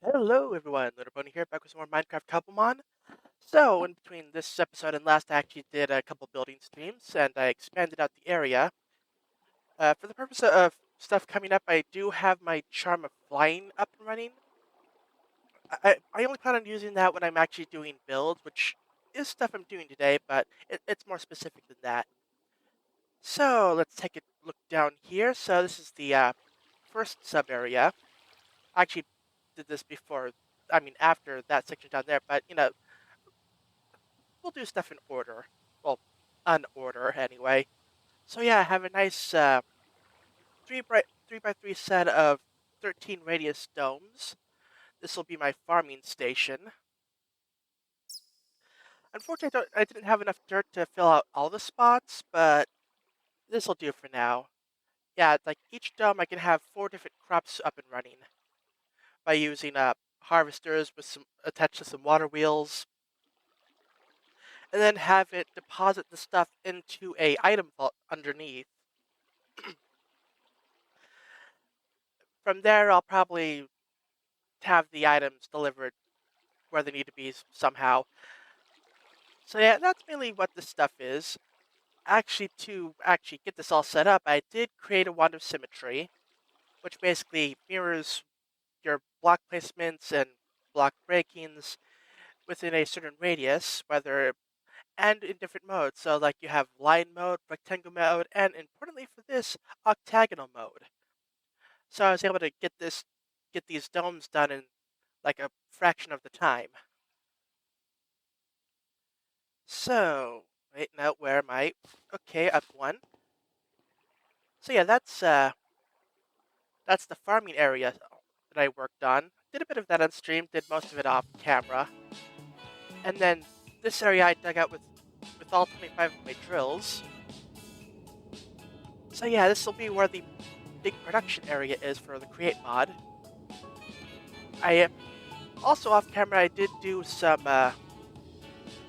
Hello everyone, Little Pony here, back with some more Minecraft Cobblemon. So, in between this episode and last, I actually did a couple building streams, and I expanded out the area. For the purpose of stuff coming up, I do have my Charm of Flying up and running. I only plan on using that when I'm actually doing builds, which is stuff I'm doing today, but it's more specific than that. So, let's take a look down here. So, this is the first sub-area. I actually did this before, after that section down there, but, we'll do stuff in order. Well, unorder anyway. So yeah, I have a nice 3 by 3 set of 13 radius domes. This will be my farming station. Unfortunately, I didn't have enough dirt to fill out all the spots, but this will do for now. Yeah, like each dome, I can have 4 different crops up and running by using harvesters with some attached to some water wheels, and then have it deposit the stuff into a item vault underneath. From there, I'll probably have the items delivered where they need to be somehow. So yeah, that's mainly what this stuff is. Actually, to actually get this all set up, I did create a wand of symmetry, which basically mirrors your block placements and block breakings within a certain radius, and in different modes. So like you have line mode, rectangle mode, and importantly for this, octagonal mode. So I was able to get these domes done in like a fraction of the time. So, wait, no, where am I? Okay, up one. So yeah, that's the farming area that I worked on. Did a bit of that on stream, did most of it off camera. And then this area I dug out with all 25 of my drills. So yeah, this will be where the big production area is for the create mod. I also off camera I did do some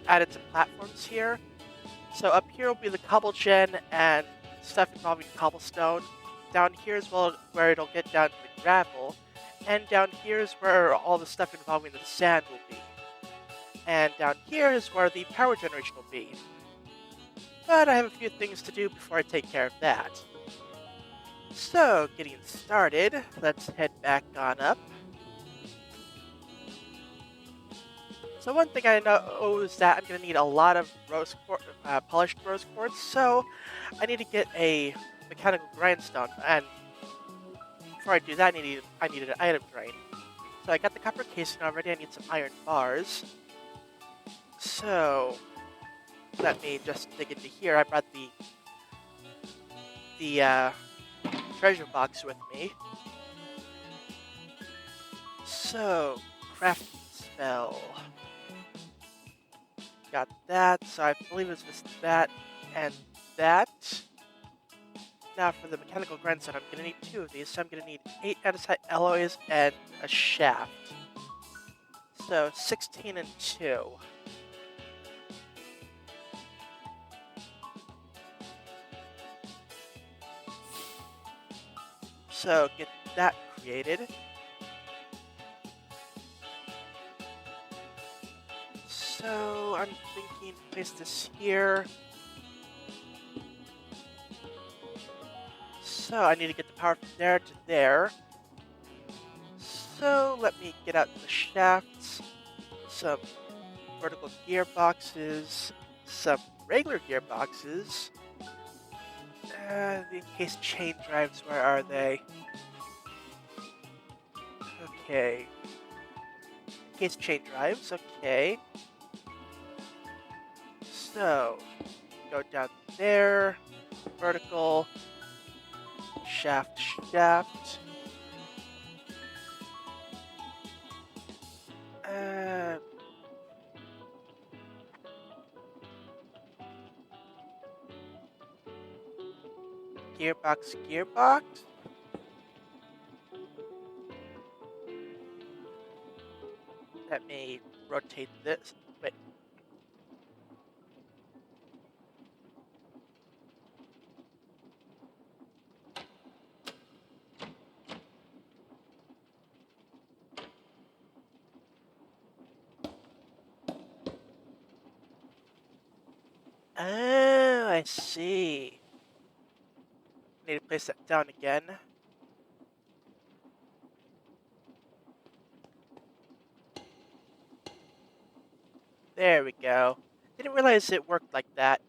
added some platforms here. So up here will be the cobble gen and stuff involving cobblestone. Down here is where it'll get down to the gravel. And down here is where all the stuff involving the sand will be. And down here is where the power generation will be. But I have a few things to do before I take care of that. So, getting started, let's head back on up. So one thing I know is that I'm going to need a lot of polished rose quartz, so I need to get a mechanical grindstone, and before I do that, I needed an item drain. So I got the copper casing already, I need some iron bars. So, let me just dig into here. I brought the treasure box with me. So, crafting spell. Got that, so I believe it's just that and that. Now for the mechanical grindstone, I'm going to need 2 of these, so I'm going to need 8 andesite alloys and a shaft. So 16 and 2. So get that created. So I'm thinking place this here. So I need to get the power from there to there. So let me get out the shafts, some vertical gearboxes, some regular gearboxes. In case chain drives, where are they? Okay. In case chain drives, okay. So, go down there, vertical, shaft, shaft. Gearbox, gearbox. Let me rotate this. Wait. Oh, I see. Need to place that down again. There we go. Didn't realize it worked like that.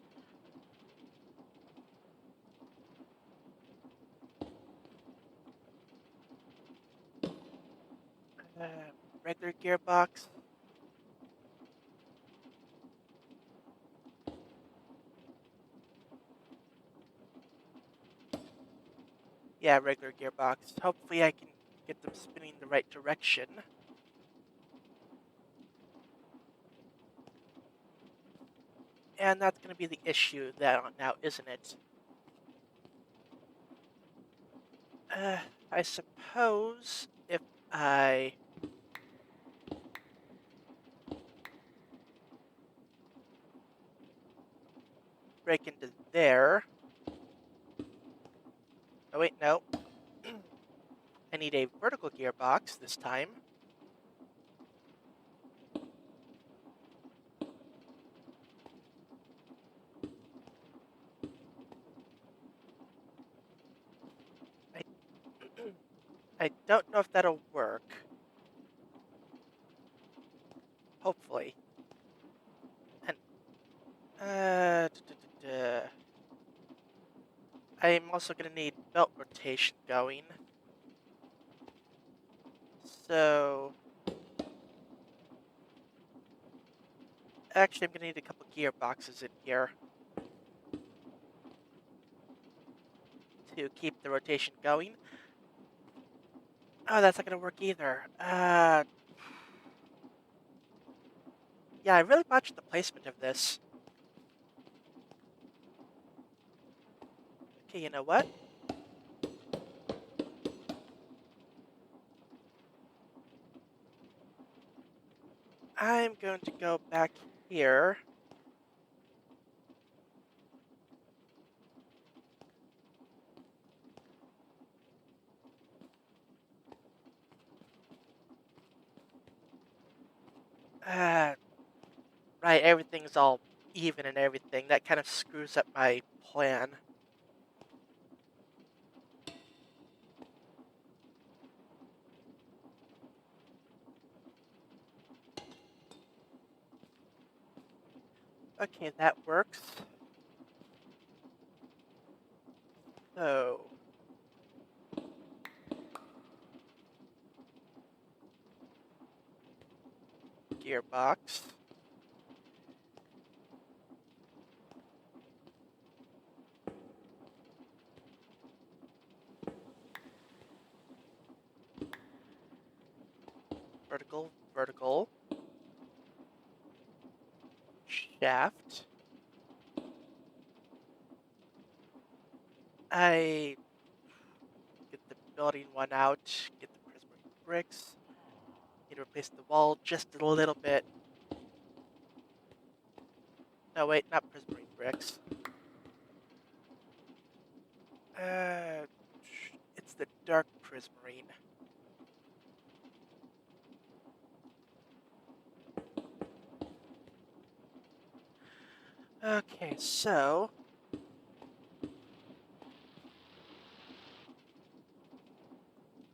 Uh, Regular gearbox. Yeah, regular gearbox. Hopefully I can get them spinning the right direction. And that's going to be the issue now, isn't it? Uh, I suppose if I break into there. Oh, wait, no. I need a vertical gearbox this time. I, I don't know if that'll work. Hopefully. And, I'm also going to need belt rotation going. So, actually, I'm going to need a couple gearboxes in here to keep the rotation going. Oh, that's not going to work either. Yeah, I really botched the placement of this. Okay, you know what? I'm going to go back here. Right, everything's all even and everything. That kind of screws up my plan. Okay, that works. So, gearbox. Vertical, vertical. Shaft. I get the building one out, get the prismarine bricks. Need to replace the wall just a little bit. No, wait, not prismarine bricks. Uh, it's the dark prismarine. Okay, so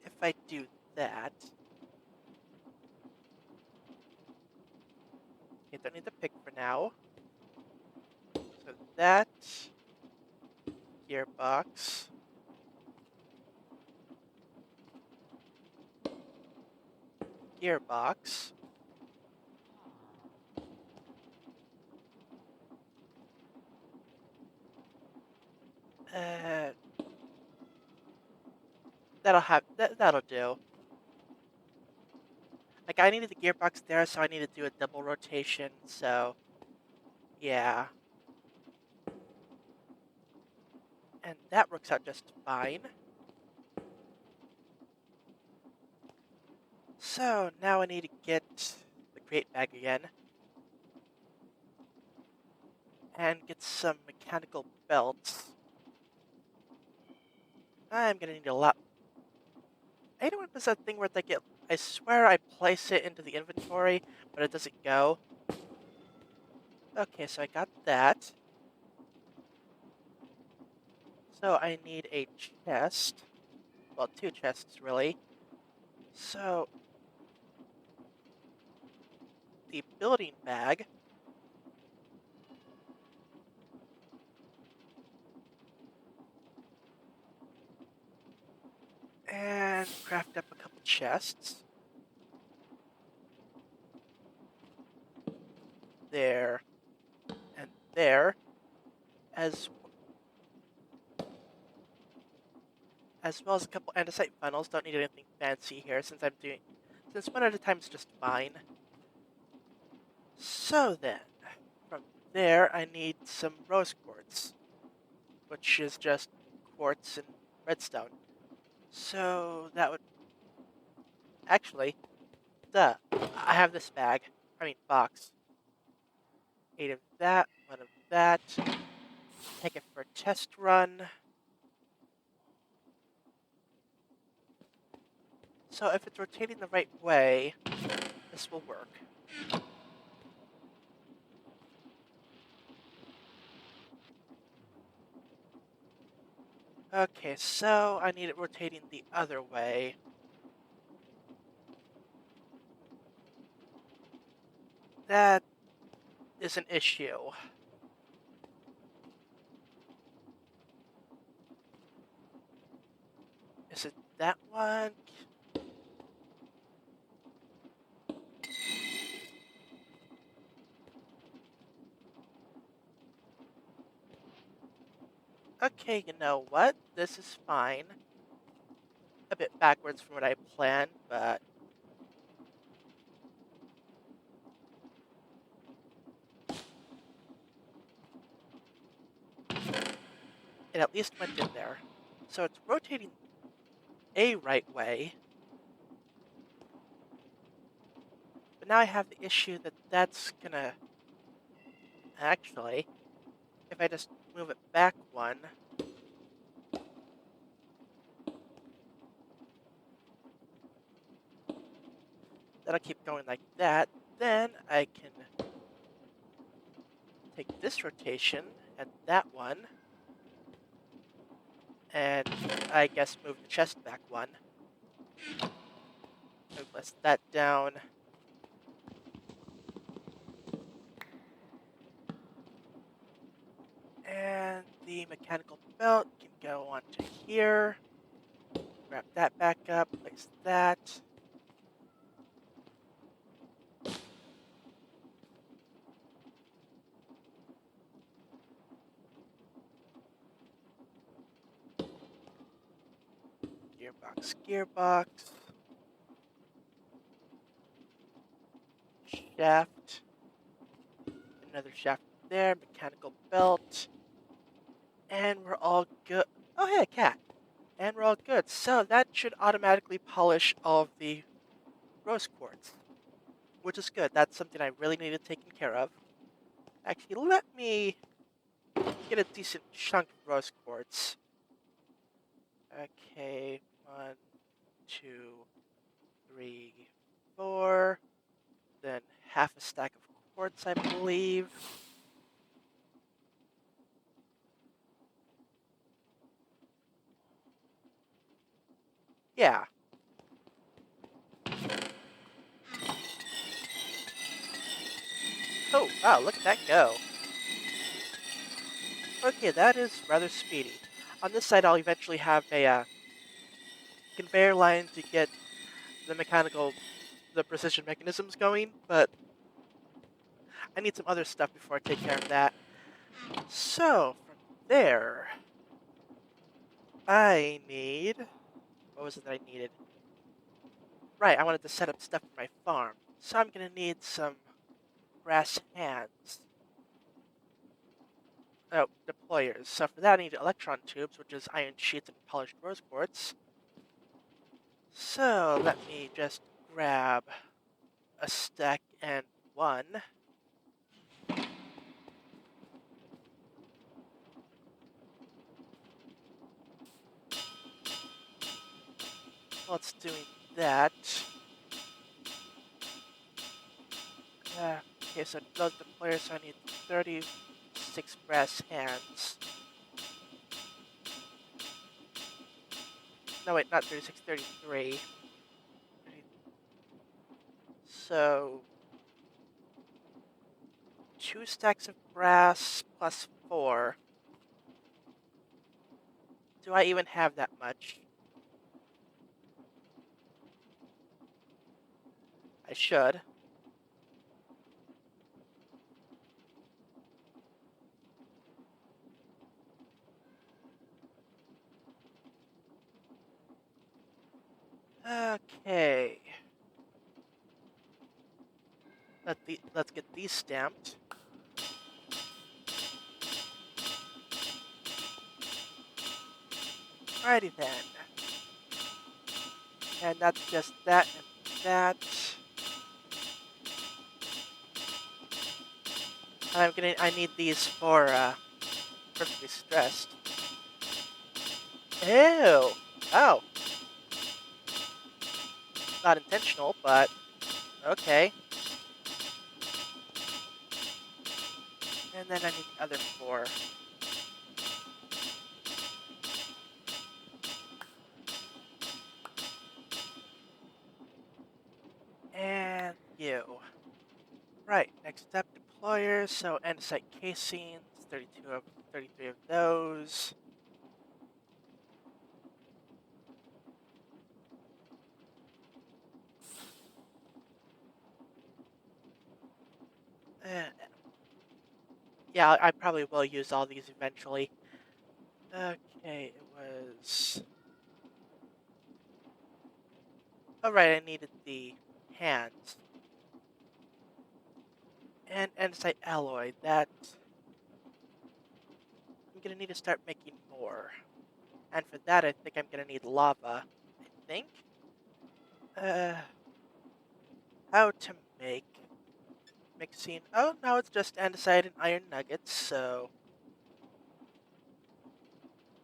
if I do that, okay, don't need the pick for now. So that gearbox, gearbox. Uh, that'll do. Like I needed the gearbox there, so I need to do a double rotation. So yeah, and that works out just fine. So now I need to get the crate bag again and get some mechanical belts. I'm gonna need a lot. I don't want that thing where they get. I swear I place it into the inventory, but it doesn't go. Okay, so I got that. So I need a chest. Well, two chests, really. So the building bag. And craft up a couple chests. There and there. As well as a couple andesite funnels. Don't need anything fancy here since one at a time is just fine. So then, from there I need some rose quartz, which is just quartz and redstone. So that would actually, I have this box. 8 of that, 1 of that. Take it for a test run. So if it's rotating the right way, this will work. Okay, so I need it rotating the other way. That is an issue. Is it that one? Okay, you know what? This is fine. A bit backwards from what I planned, but it at least went in there. So it's rotating a right way. But now I have the issue that that's gonna... Actually, if I just move it back one... That'll keep going like that. Then I can take this rotation and that one. And I guess move the chest back one. Move that down. And the mechanical belt can go onto here. Grab that back up, place that. Gearbox. Shaft. Another shaft there, mechanical belt. And we're all good. Oh, hey, a cat. And we're all good. So that should automatically polish all of the rose quartz, which is good. That's something I really needed taken care of. Actually, let me get a decent chunk of rose quartz. Okay, 1, 2, 3, 4. Then half a stack of quartz, I believe. Yeah. Oh, wow, look at that go. Okay, that is rather speedy. On this side, I'll eventually have a conveyor line to get the precision mechanisms going, but I need some other stuff before I take care of that. So, from there, I need... What was it that I needed? Right, I wanted to set up stuff for my farm. So I'm going to need some brass hands. Oh, deployers. So for that I need electron tubes, which is iron sheets and polished rose quartz. So let me just grab a stack and one. While it's doing that... okay, so those deployers, so I need 36 brass hands. No, wait, not 36, 33. So, 2 stacks of brass plus 4. Do I even have that much? I should. Okay. Let's get these stamped. Alrighty then. And that's just that and that. I need these for, perfectly stressed. Ew! Oh. Not intentional, but okay. And then I need the other 4. And you. Right, next up, deployers. So andesite casings, 33 of those. Eh, yeah, I probably will use all these eventually. Okay, it was... Oh right, I needed the hands. And andesite alloy, that... I'm gonna need to start making more. And for that, I think I'm gonna need lava. I think? How to make... Mixing... Oh, no, it's just andesite and iron nuggets, so...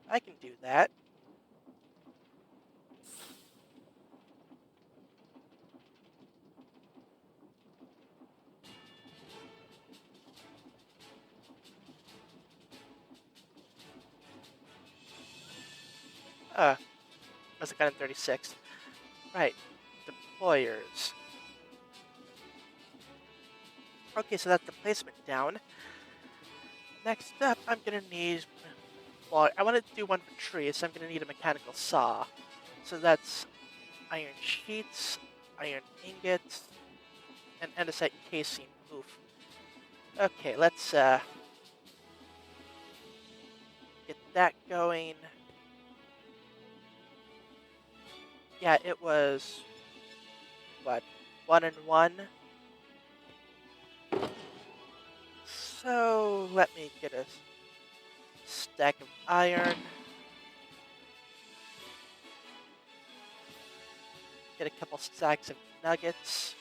I can do that. Must have gotten 36. Right. Deployers. Okay, so that's the placement down. Next up, I'm gonna need... Well, I want to do one for trees, so I'm gonna need a mechanical saw. So that's iron sheets, iron ingots, and andesite casing. Oof. Okay, let's get that going. Yeah, it was... What? 1 and 1? So, let me get a stack of iron. Get a couple stacks of nuggets.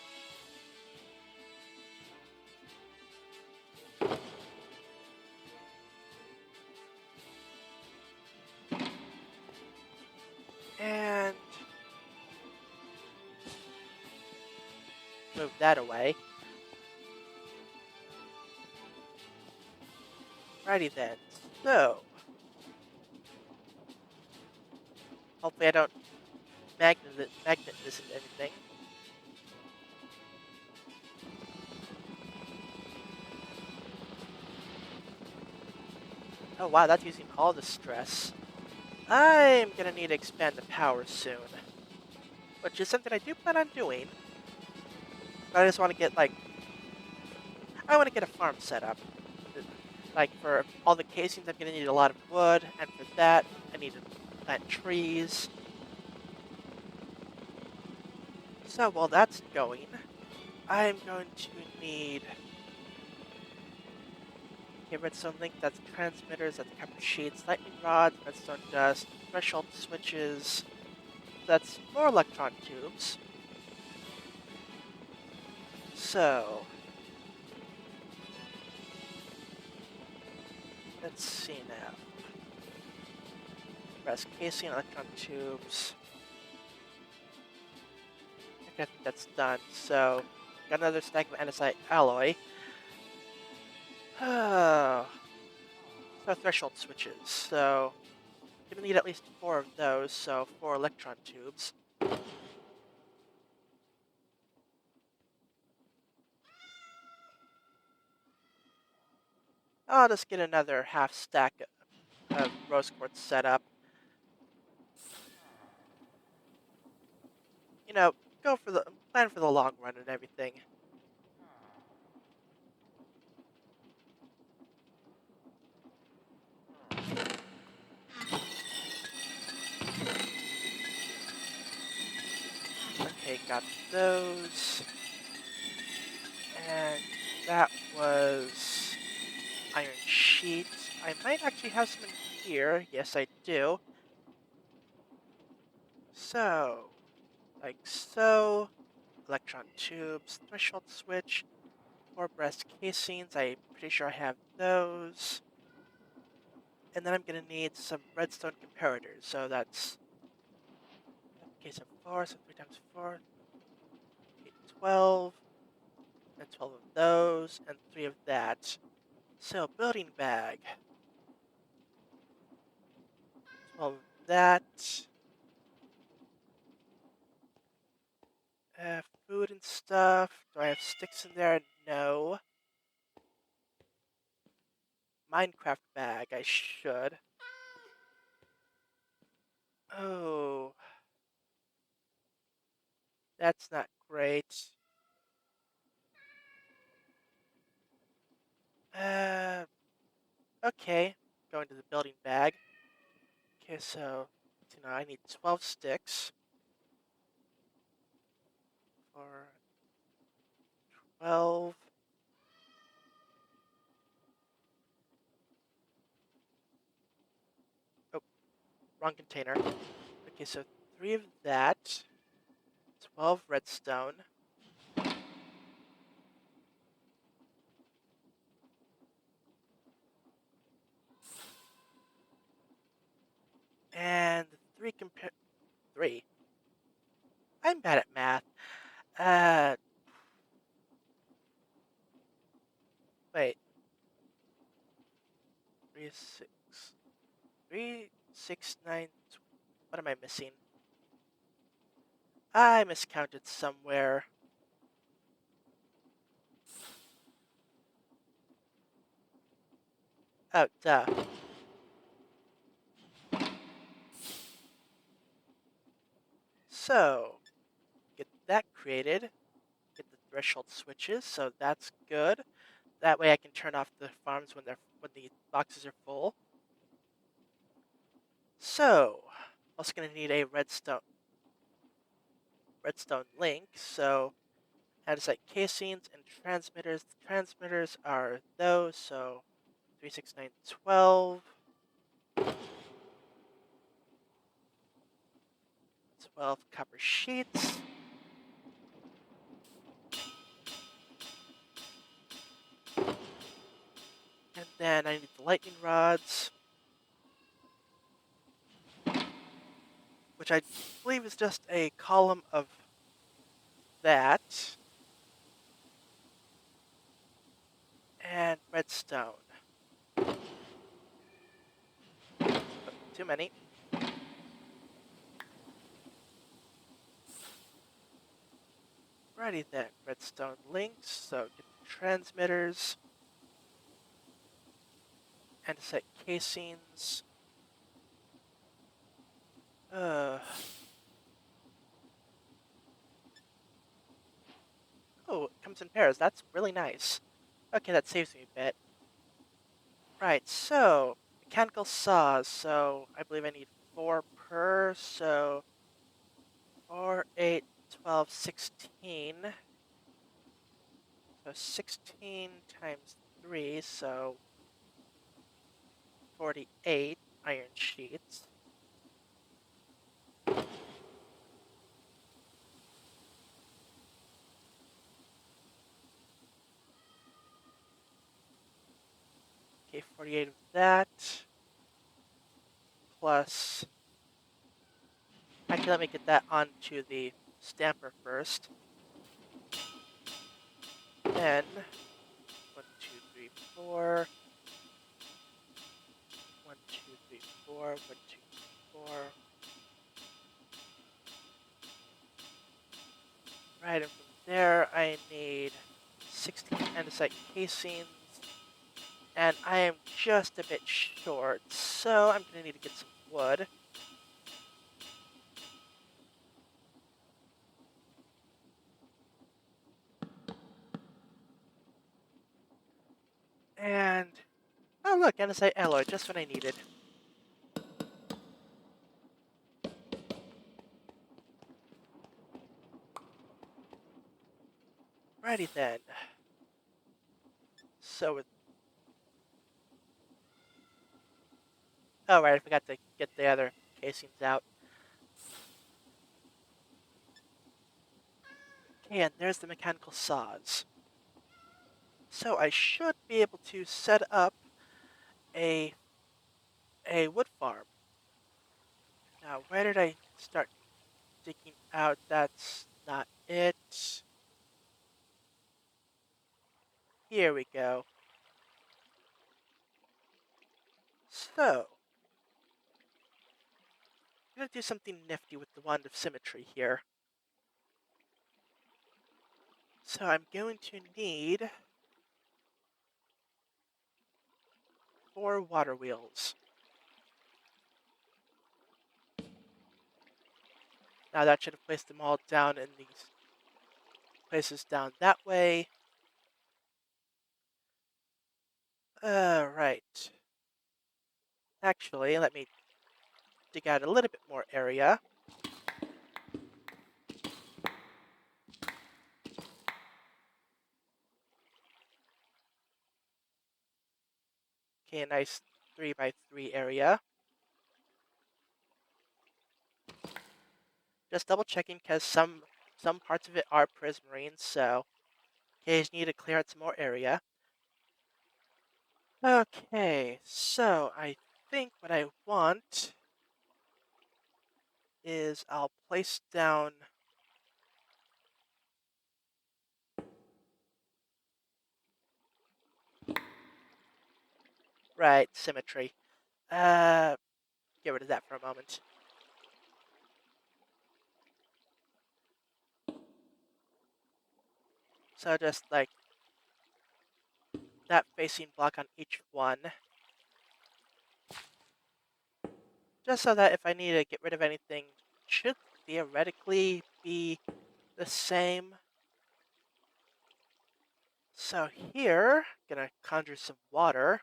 And move that away. Righty then. So, hopefully I don't magnet this into anything. Oh wow, that's using all the stress. I'm gonna need to expand the power soon. Which is something I do plan on doing. But I just want to get, like... I want to get a farm set up. Like, for all the casings, I'm gonna need a lot of wood. And for that, I need to plant trees. So while that's going, I'm going to need... Okay, redstone link, that's transmitters, that's copper sheets, lightning rods, redstone dust, threshold switches, that's more electron tubes. So, let's see now. Brass casing, electron tubes. I think that's done. So, got another stack of andesite alloy. Oh. So threshold switches. So Gonna need at least 4 of those, so 4 electron tubes. I'll just get another half stack of rose quartz set up. You know, plan for the long run and everything. Okay, got those. And that was iron sheet. I might actually have some in here. Yes, I do. So, like so. Electron tubes, threshold switch, 4 brass casings. I'm pretty sure I have those. And then I'm going to need some redstone comparators. So that's case of 4, so 3 times 4, 8, 12. And 12 of those, and 3 of that. So, building bag. 12 of that. Food and stuff. Do I have sticks in there? No. Minecraft bag. I should. Oh. That's not great. Okay. Going to the building bag. Okay, so I need 12 sticks. For 12. Oh, wrong container. Okay, so 3 of that. 12 redstone. And 3. I'm bad at math. Uh, wait. 3, 6. 3, 6, 9. What am I missing? I miscounted somewhere. Oh, duh. So, get that created. Get the threshold switches, so that's good. That way I can turn off the farms when the boxes are full. So, also gonna need a redstone link, so andesite casings and transmitters. The transmitters are those, so 3, 6, 9, 12. 12 copper sheets. And then I need the lightning rods, which I believe is just a column of that. And redstone. Oh, too many. Righty then, redstone links, so get the transmitters, andesite casings. Oh, it comes in pairs. That's really nice. Okay, that saves me a bit. Right, so mechanical saws. So I believe I need 4 per. So 4, 8, 12, 16. So 16 times 3, so 48 iron sheets. Okay, 48 of that. Plus, actually, let me get that onto the stamper first. Then, 1, 2, 3, 4. 1, 2, 3, 4. 1, 2, 4. Right, and from there I need 16 andesite casings. And I am just a bit short, so I'm going to need to get some wood. And, oh look, andesite alloy, just what I needed. Righty then. So with... Oh right, I forgot to get the other casings out. Okay, and there's the mechanical saws. So I should be able to set up a wood farm. Now, where did I start digging out? That's not it. Here we go. So, I'm going to do something nifty with the wand of symmetry here. So I'm going to need 4 water wheels. Now that should have placed them all down in these places down that way. Right. Actually, let me dig out a little bit more area. Okay, a nice 3x3 area. Just double checking because some parts of it are prismarine, so okay, just need to clear out some more area. Okay, so I think what I want is I'll place down... Right, symmetry. Get rid of that for a moment. So just like that facing block on each one. Just so that if I need to get rid of anything, it should theoretically be the same. So here, gonna conjure some water.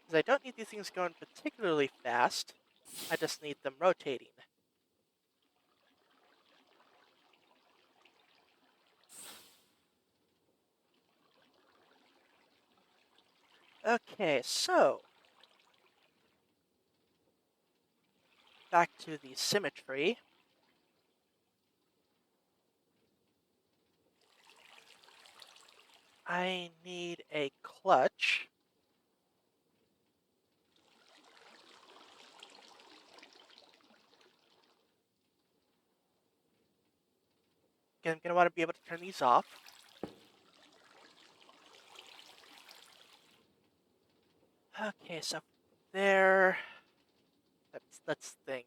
Because I don't need these things going particularly fast. I just need them rotating. Okay, so back to the symmetry. I need a clutch. I'm gonna want to be able to turn these off. Okay, so there. Let's think.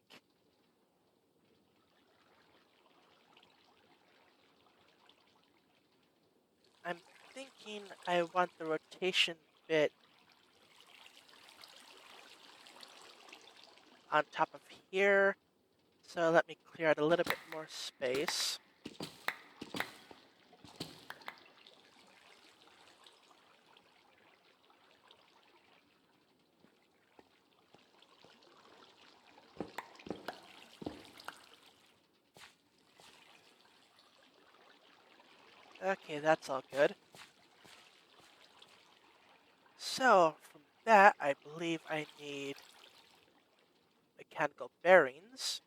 I'm thinking I want the rotation bit on top of here. So let me clear out a little bit more space. Okay, that's all good. So from that, I believe I need mechanical bearings.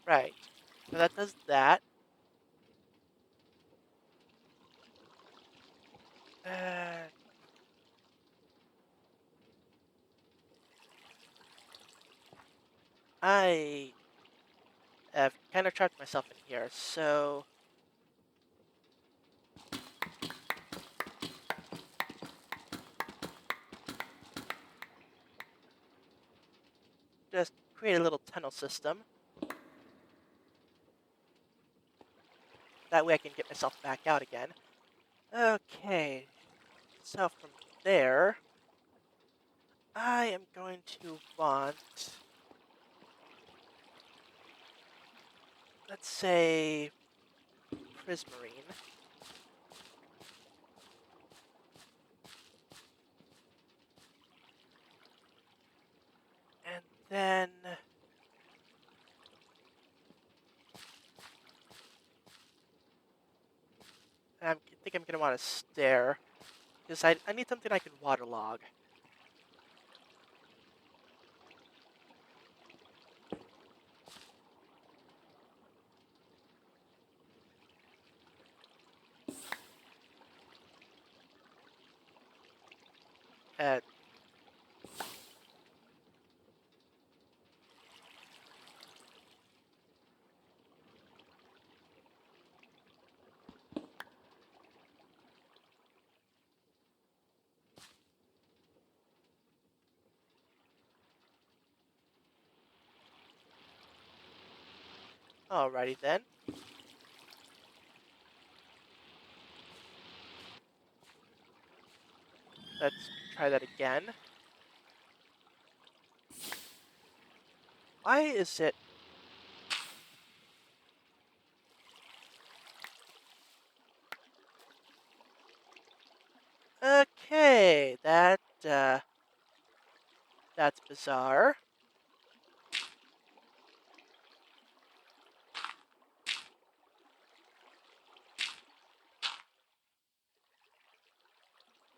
Right. So that does that. Uh, I have kind of trapped myself in here, so just create a little tunnel system. That way I can get myself back out again. Okay, so from there, I am going to want, let's say, prismarine. And then I think I'm going to want a stair, because I need something I can waterlog. Uh, Alrighty then. Let's try that again. Why is it... Okay, that's bizarre.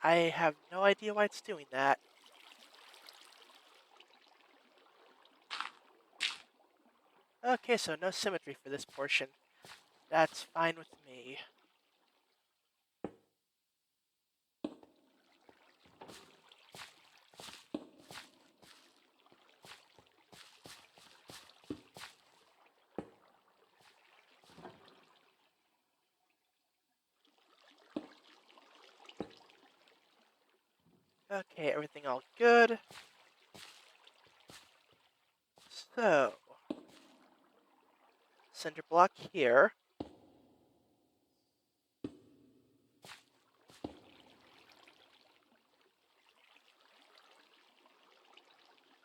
I have no idea why it's doing that. Okay, so no symmetry for this portion. That's fine with me. Okay, everything all good. So, center block here.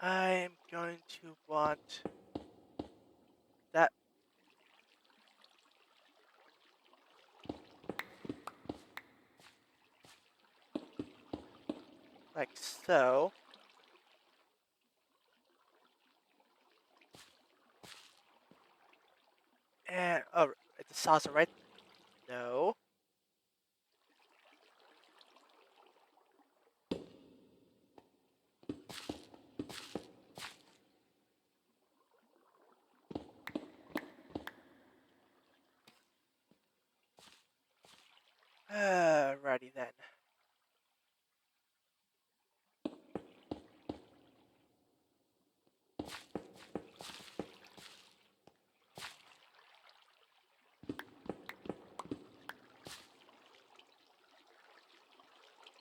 I'm going to want that like so. And, oh, the saws are right. No. Righty then.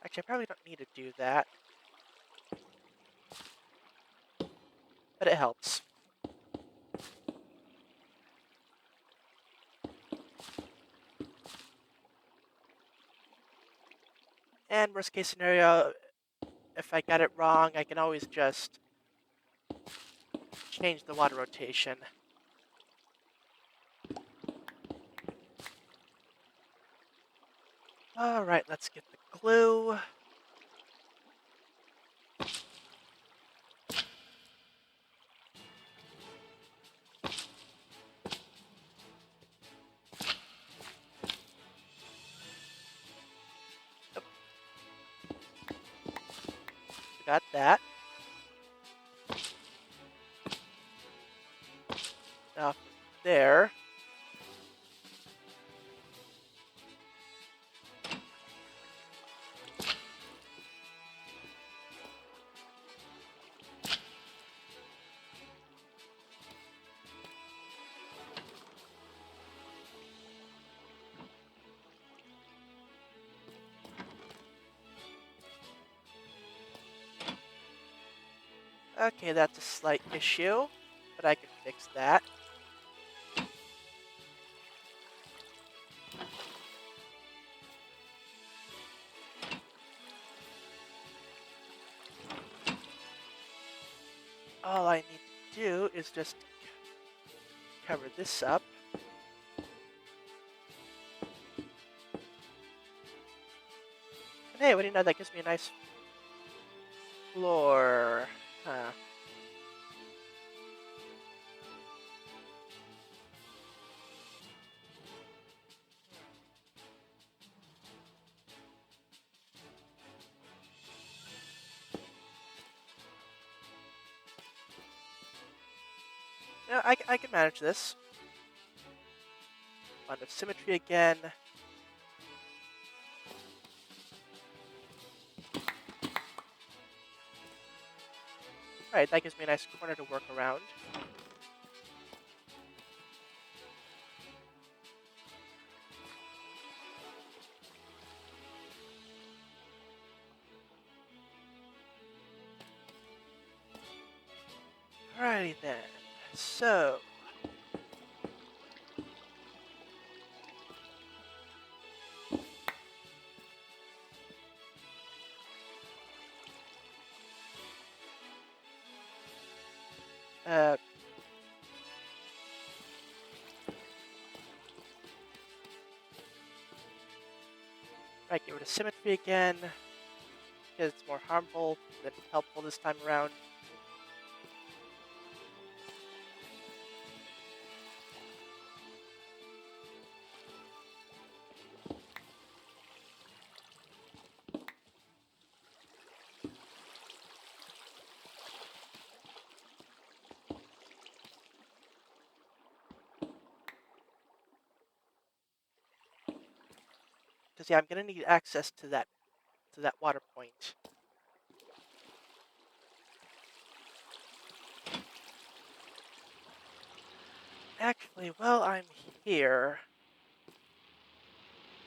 Actually, I probably don't need to do that, but it helps. And worst case scenario, if I got it wrong, I can always just change the water rotation. Alright, let's get the glue. Yep, got that. Now, there. Okay, that's a slight issue, but I can fix that. All I need to do is just cover this up. And hey, what do you know, that gives me a nice floor. Huh. Yeah, I can manage this. Bond of symmetry again. Alright, that gives me a nice corner to work around. Alrighty then. So, uh, right, get rid of symmetry again, because it's more harmful than helpful this time around. Because yeah, I'm gonna need access to that water point. Actually, while I'm here,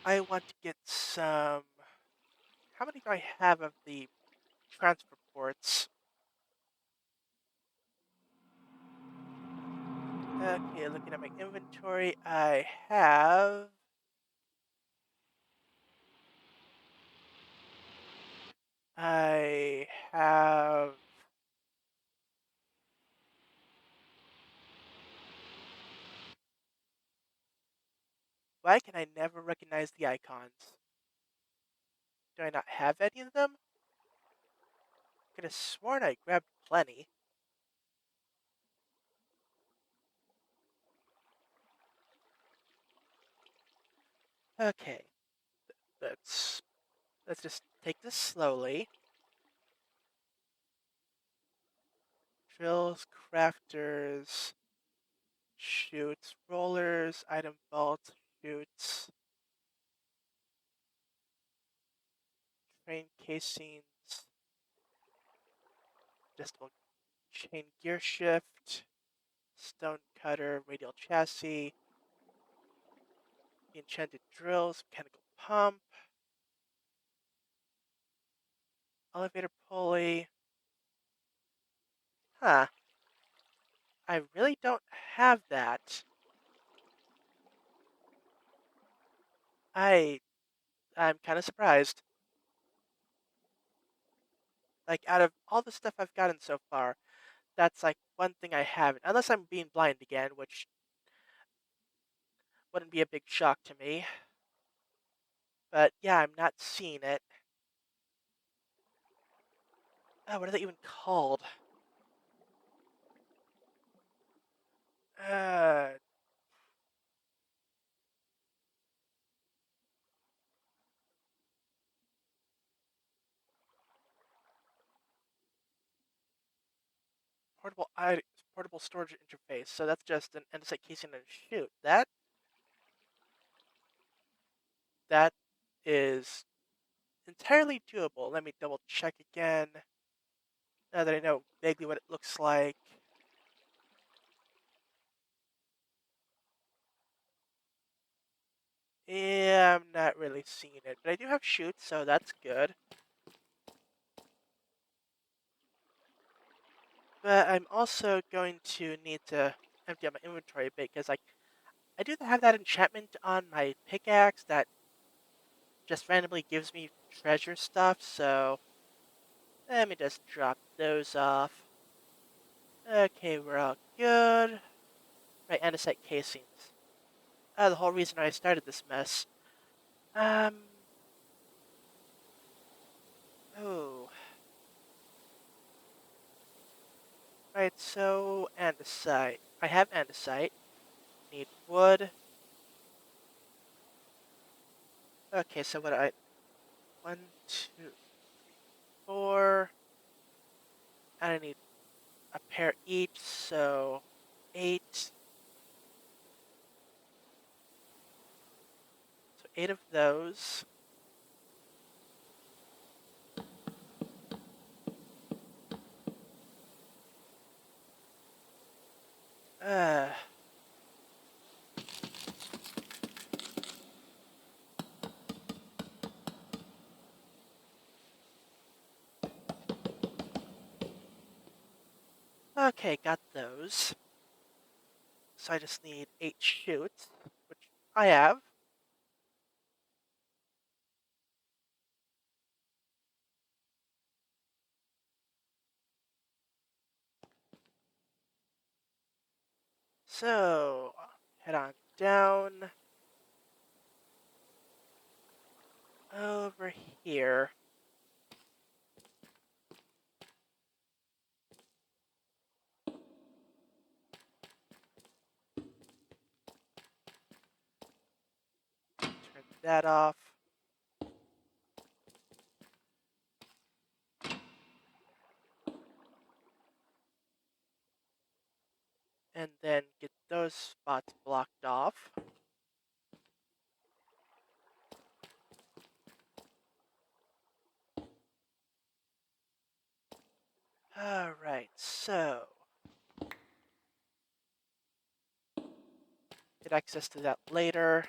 I want to get some. How many do I have of the transfer ports? Okay, looking at my inventory, I have. I have. Why can I never recognize the icons? Do I not have any of them? Could have sworn I grabbed plenty. Okay, let's just take this slowly. Drills, crafters, chutes, rollers, item vault, chutes, train casings, adjustable chain gear shift, stone cutter, radial chassis, enchanted drills, mechanical pump, elevator pulley. Huh. I really don't have that. I I'm kind of surprised. Like out of all the stuff I've gotten so far, that's like one thing I haven't. Unless I'm being blind again, which wouldn't be a big shock to me. But yeah, I'm not seeing it. Oh, what are they even called? Uh, portable items. portable storage interface. So that's just an andesite casing and a chute. That is entirely doable. Let me double check again. Now that I know vaguely what it looks like. Yeah, I'm not really seeing it, but I do have chutes, so that's good. But I'm also going to need to empty out my inventory a bit because I do have that enchantment on my pickaxe that just randomly gives me treasure stuff, so let me just drop those off. Okay, we're all good. Right, andesite casings. The whole reason I started this mess. Um, oh. Right, so andesite. I have andesite. Need wood. Okay, so what I... 1, 2, 4. And I need a pair each, so 8. So 8 of those. Uh, okay, got those. So I just need 8 shoots, which I have. So, head on down over here. Turn that off. And then get those spots blocked off. Alright, so get access to that later.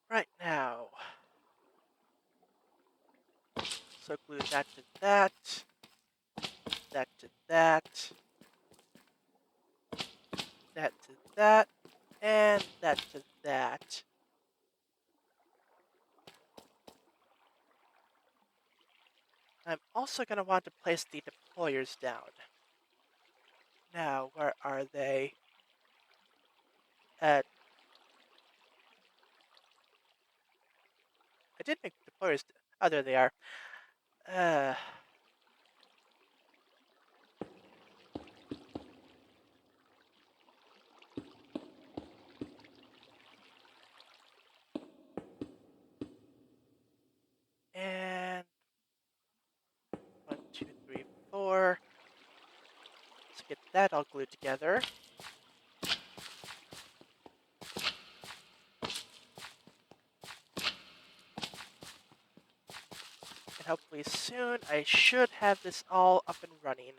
Right now. So glue that to that, that to that, that to that, and that to that. I'm also going to want to place the deployers down. Now, where are they? I did make deployers. Oh, there they are. Uh, and 1, 2, 3, 4. Let's get that all glued together. And hopefully soon I should have this all up and running.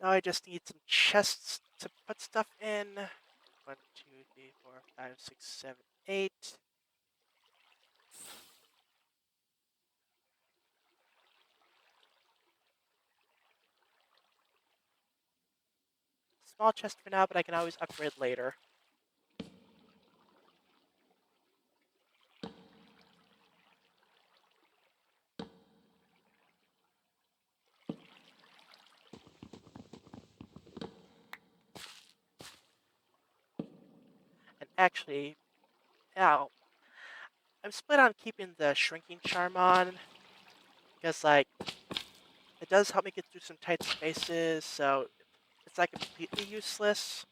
Now I just need some chests to put stuff in. 1, 2, 3, 4, 5, 6, 7, 8. Small chest for now, but I can always upgrade later. And actually, now, I'm split on keeping the shrinking charm on, because, like, it does help me get through some tight spaces, so it's not completely useless.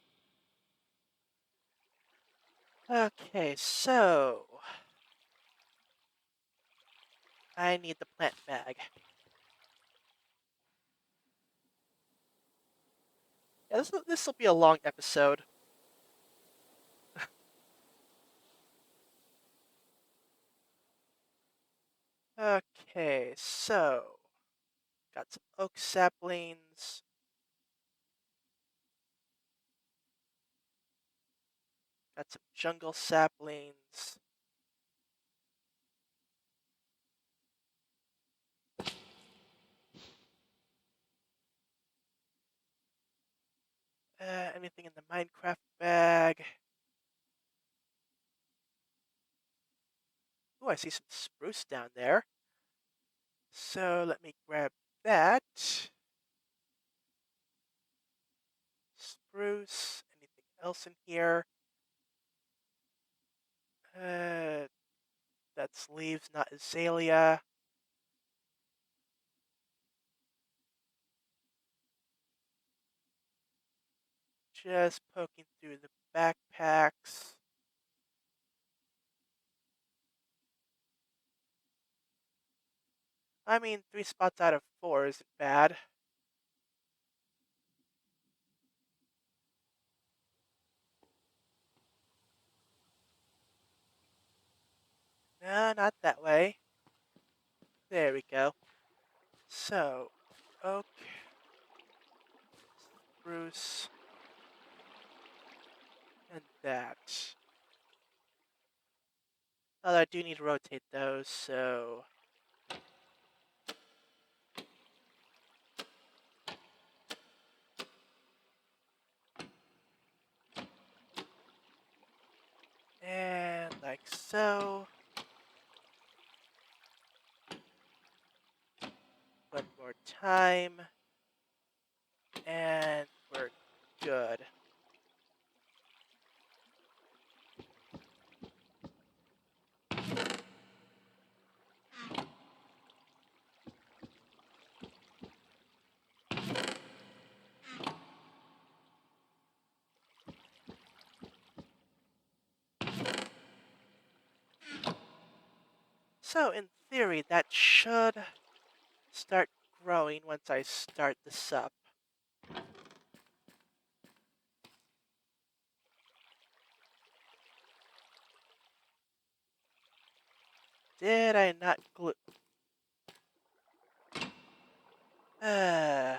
Okay, so I need the plant bag. Yeah, this will be a long episode. Okay, so got some oak saplings, got some jungle saplings. Anything in the Minecraft bag? Oh, I see some spruce down there. So let me grab that. Spruce. Anything else in here? Uh, that's leaves, not azalea. Just poking through the backpacks. I mean, 3 spots out of 4 isn't bad. No, not that way. There we go. So, oak, spruce, and that. Although I do need to rotate those, so... And like so. One more time. And we're good. So in theory, that should start growing once I start this up. Did I not glue? Uh,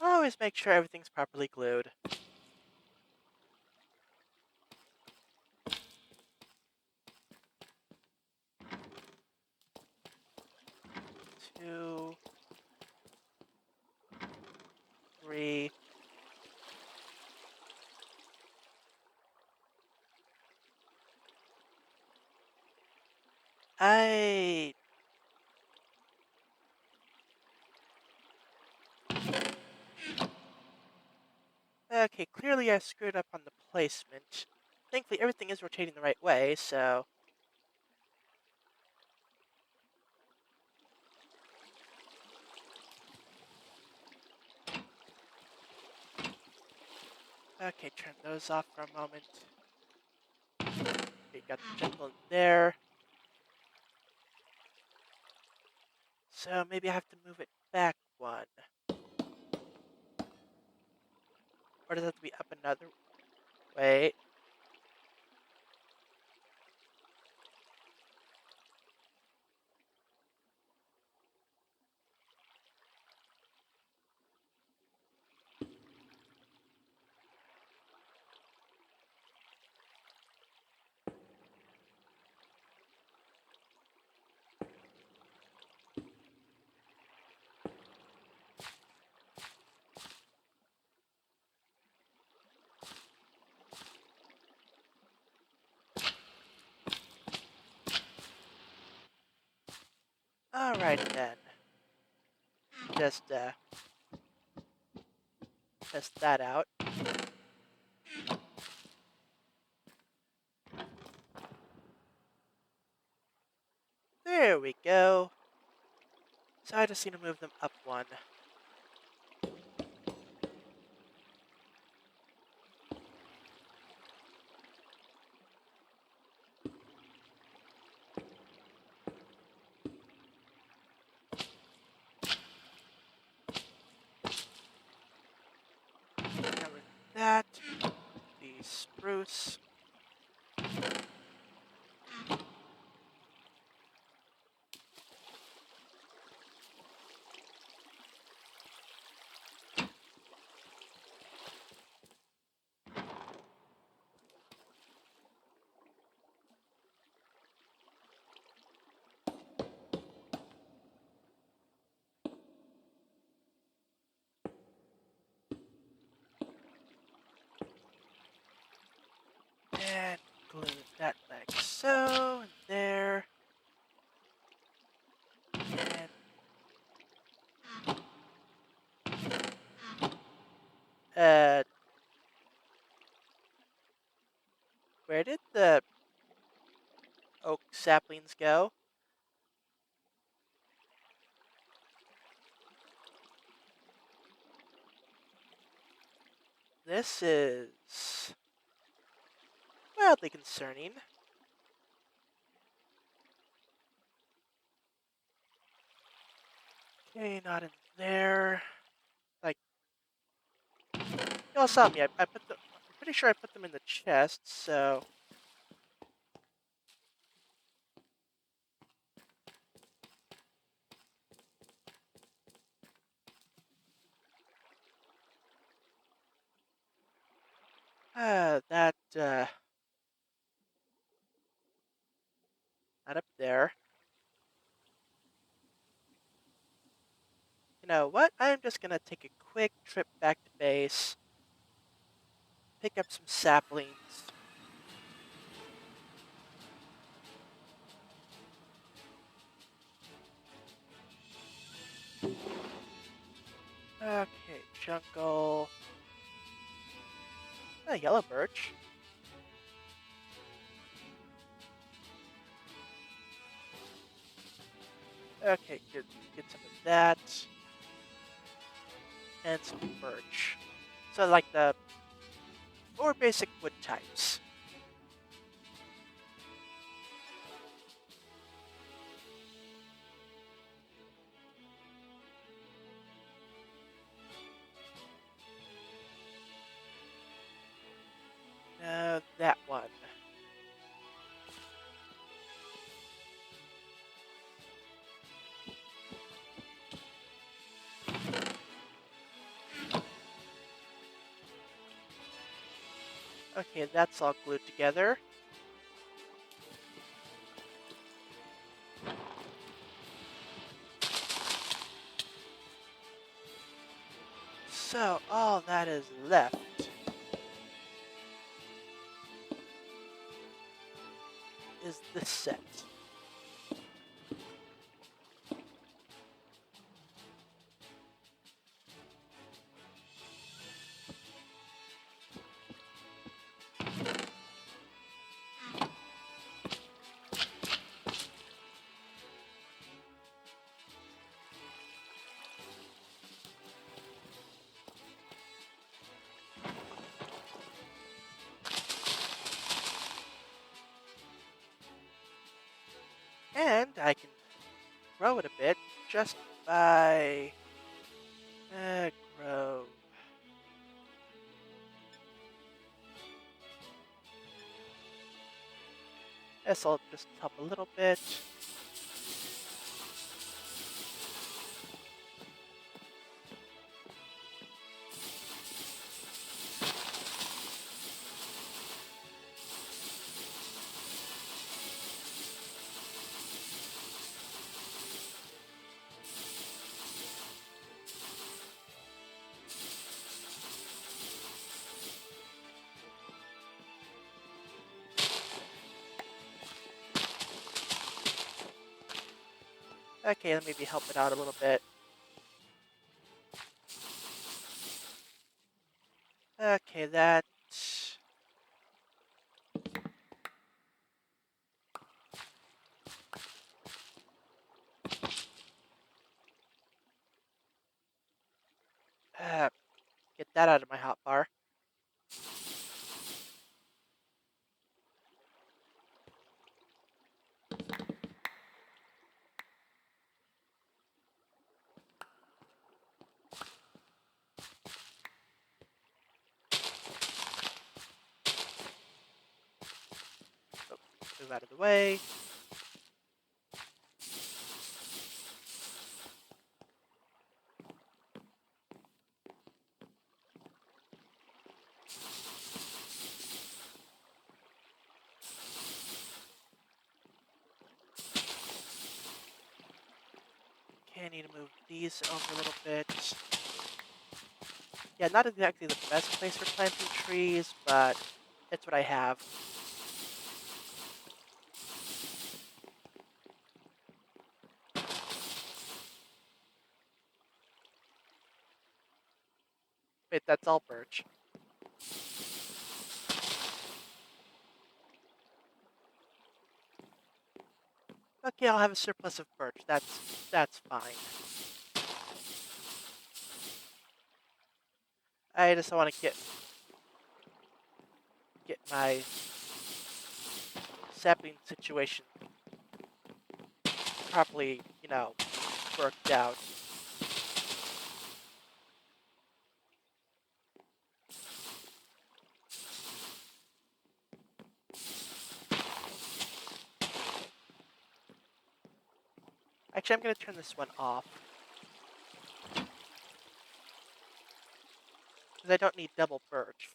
always make sure everything's properly glued. 2, 3. I... Okay, clearly I screwed up on the placement. Thankfully, everything is rotating the right way, so... Okay, turn those off for a moment. Okay, got the jungle in there. So maybe I have to move it back one. Or does it have to be up another way? Alright then. Just test that out. There we go. So I just need to move them up one. Cover that. The spruce. And glue that like so. And there. And uh, where did the oak saplings go? This is wildly concerning. Okay, not in there. Like, y'all saw me. I put them. I'm pretty sure I put them in the chest. So that not up there. You know what? I'm just gonna take a quick trip back to base, pick up some saplings. Okay, jungle. Yellow birch. Okay, get some of that. And some birch. So like the four basic wood types. That one. Okay, that's all glued together. So all that is left is this set. And I can grow it a bit just by grow. This will just help a little bit. Okay, let me maybe help it out a little bit. Okay, that... Uh, get that out of my hotbar. Oh, move out of the way. Okay, I need to move these over a little bit. Yeah, not exactly the best place for planting trees, but it's what I have. Wait, that's all birch. Okay, I'll have a surplus of birch. That's fine. I just want to get my sapling situation properly, worked out. Actually, I'm going to turn this one off because I don't need double birch.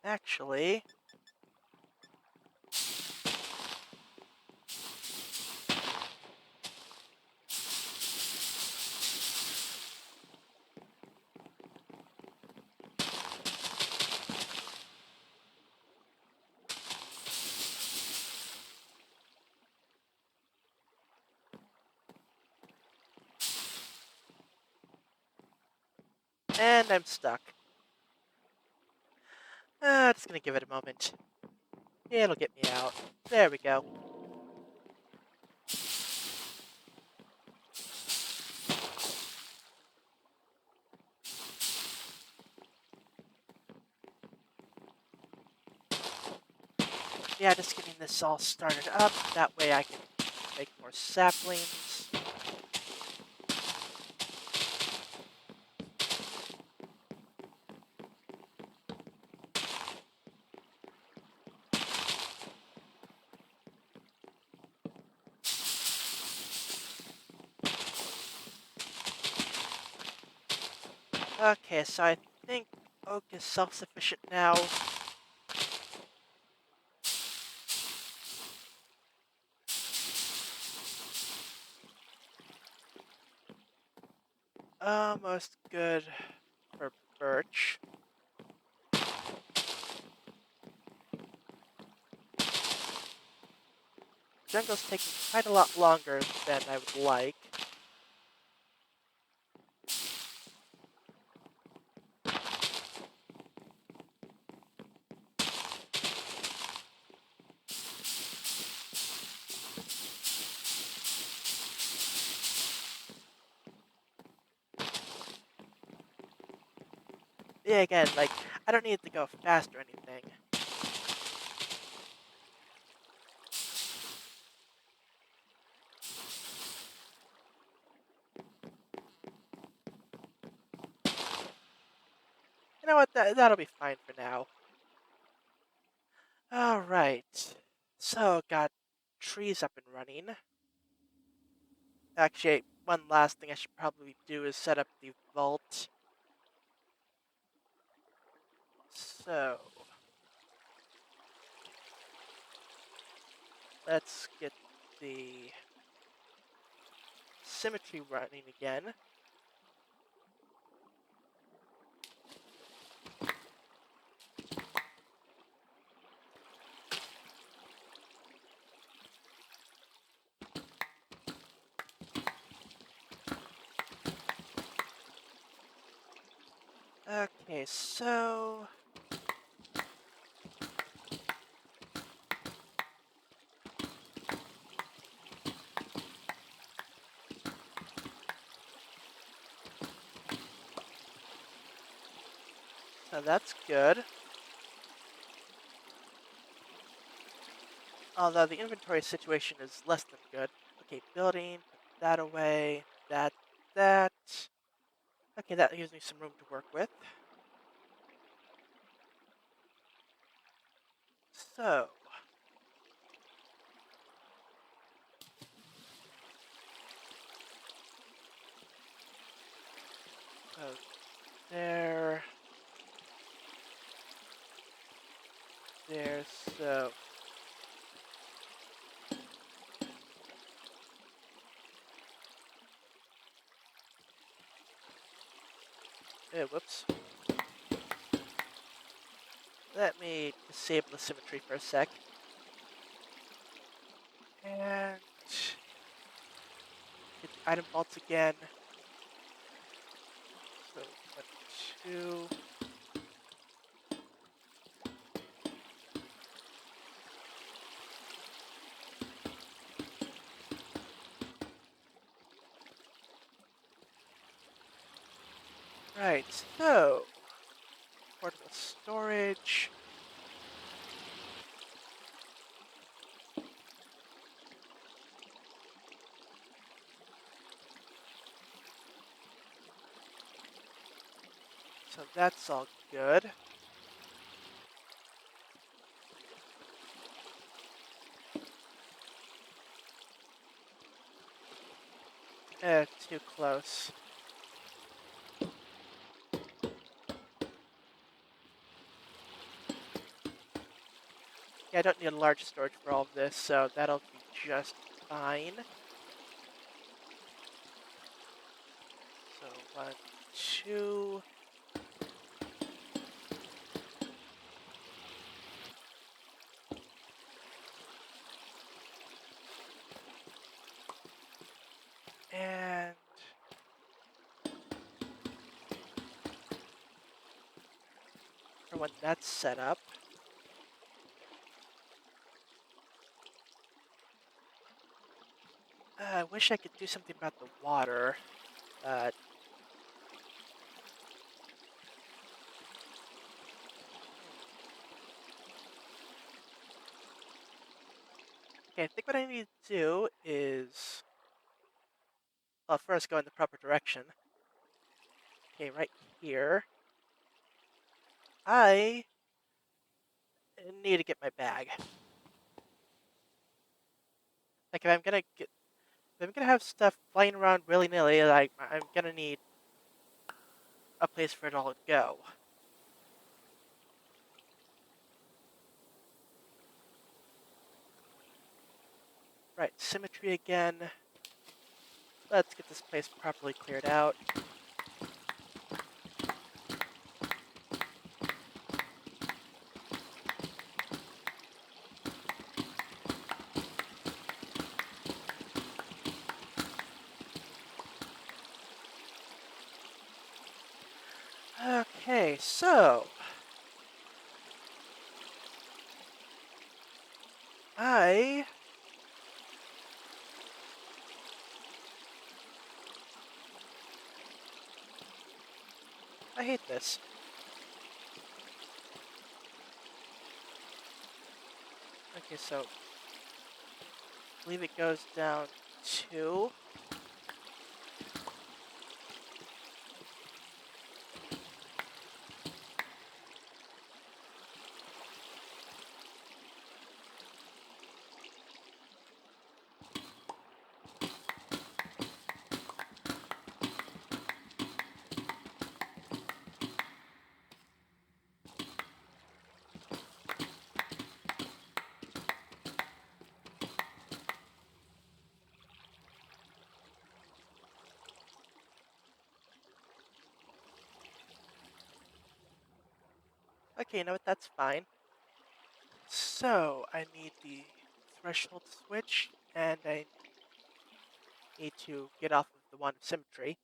Actually, and I'm stuck. Just going to give it a moment. It'll get me out. There we go. Yeah, just getting this all started up. That way I can make more saplings. Okay, so I think oak is self-sufficient now. Almost good for birch. Jungle's taking quite a lot longer than I would like. Yeah, again, like, I don't need it to go fast or anything. You know what, that'll be fine for now. Alright, so got trees up and running. Actually, one last thing I should probably do is set up the vault. So, let's get the symmetry running again. Okay, so that's good. Although the inventory situation is less than good. Okay, building, put that away, that. Okay, that gives me some room to work with. So, go there, there, so. Whoops. Let me disable the symmetry for a sec. And get the item vaults again. So, 1, 2. Right, so. Portable storage. So that's all good. Too close. Yeah, I don't need a large storage for all of this, so that'll be just fine. So 1, 2. And for when that's set up, I wish I could do something about the water. Uh, okay, I think what I need to do is, well, first go in the proper direction. Okay, right here. I need to get my bag. Like, if I'm gonna have stuff flying around willy-nilly, like, I'm gonna need a place for it all to go. Right, symmetry again. Let's get this place properly cleared out. Okay, so I hate this. Okay, so I believe it goes down to Okay, you know what? That's fine. So, I need the threshold switch, and I need to get off of the wand of symmetry.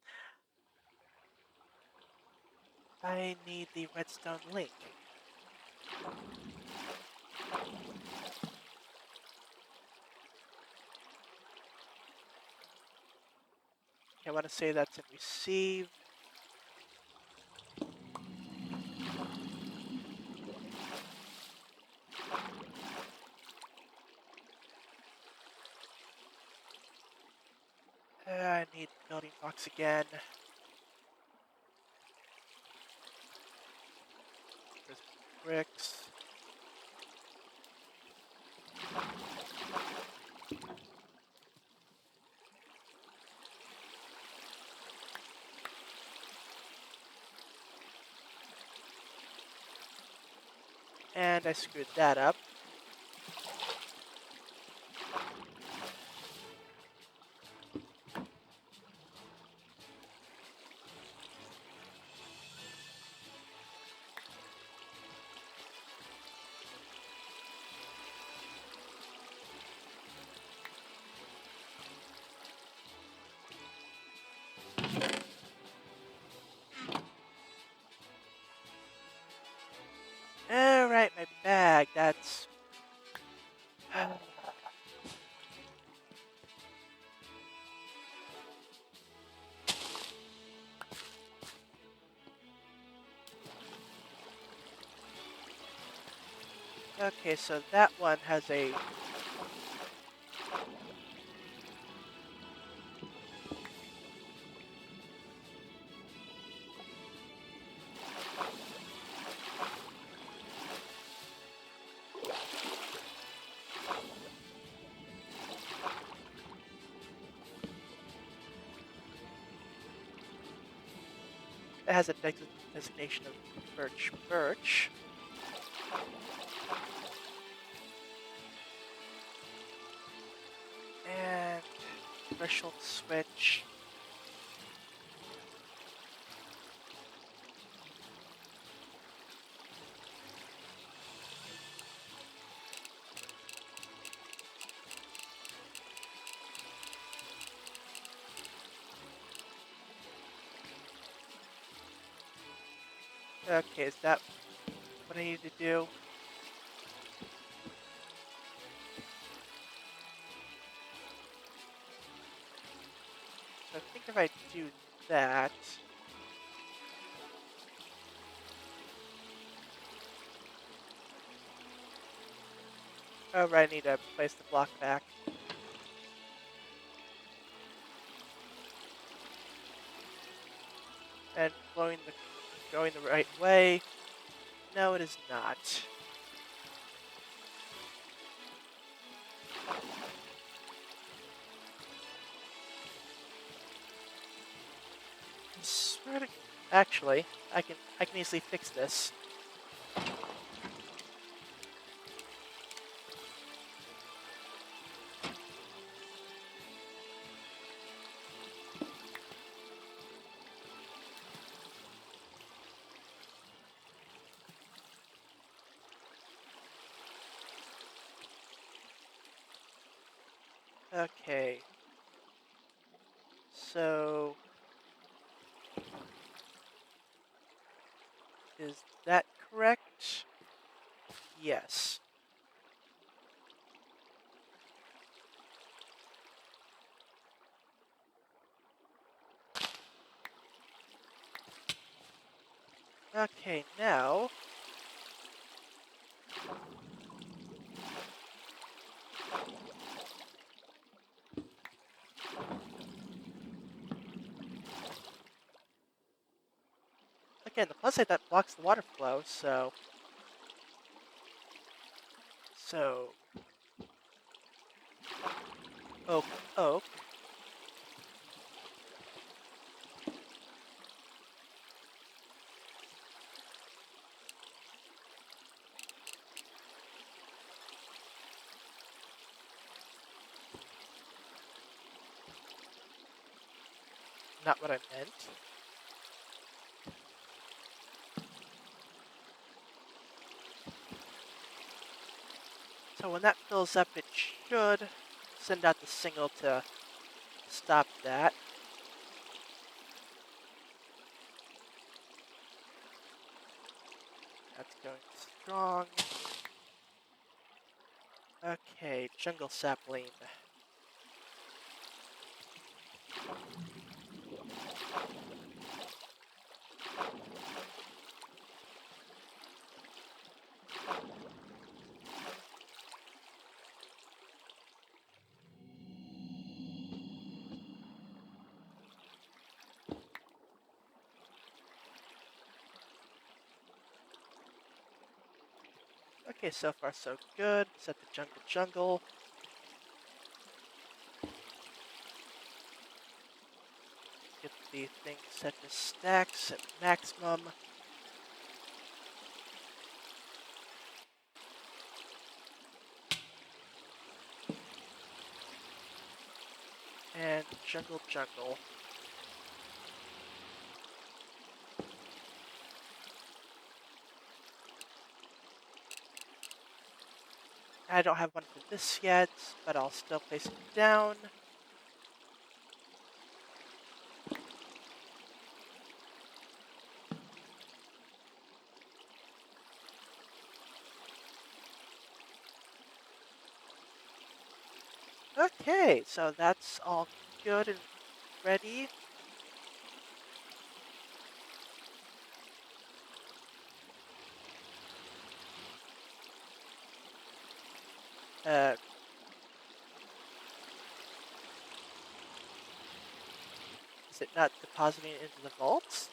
I need the redstone link. Okay, I want to say that's in receive. I need the building blocks again. There's bricks. And I screwed that up. Alright, my bag. That's... Okay, so that one has a... It has a designation of birch birch. And threshold switch. Okay, is that what I need to do? So I think if I do that... Oh, right, I need to place the block back. And going the right way. No, it is not. I swear to... Actually, I can easily fix this. Okay. So... Is that correct? Yes. Okay, now... Again, the plus side that blocks the water flow, so... So... Oak, oak. Not what I meant. So when that fills up, it should send out the signal to stop that. That's going strong. Okay, jungle sapling. Okay, so far so good. Set the jungle. Get the thing set to stacks at maximum. And jungle. I don't have one for this yet, but I'll still place it down. Okay, so that's all good and ready. Uh, is it not depositing into the vaults?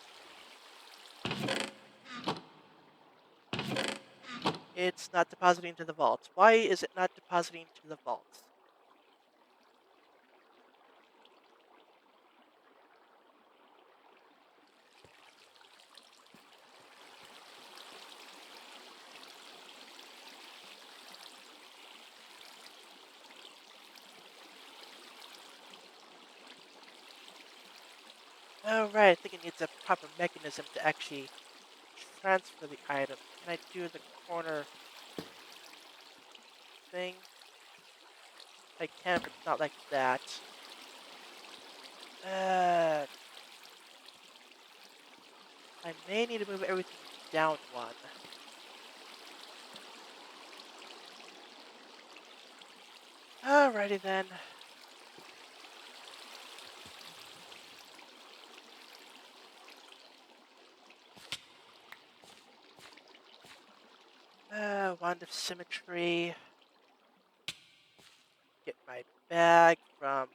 It's not depositing to the vaults. Why is it not depositing to the vaults? Oh, right, I think it needs a proper mechanism to actually transfer the item. Can I do the corner thing? I can, but not like that. Uh, I may need to move everything down one. Alrighty then. Wand of Symmetry. Get my bag from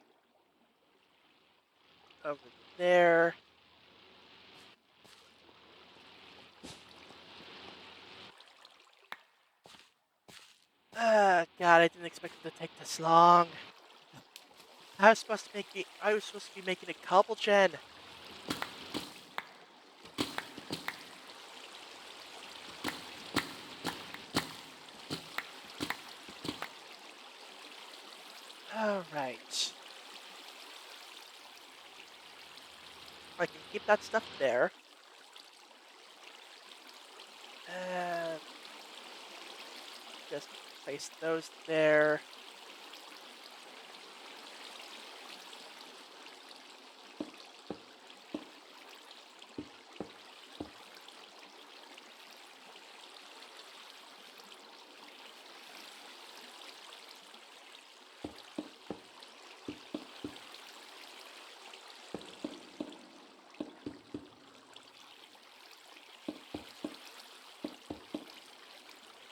over there. God, I didn't expect it to take this long. I was supposed to be making a Cobblemon. Alright. I can keep that stuff there. Uh, just place those there.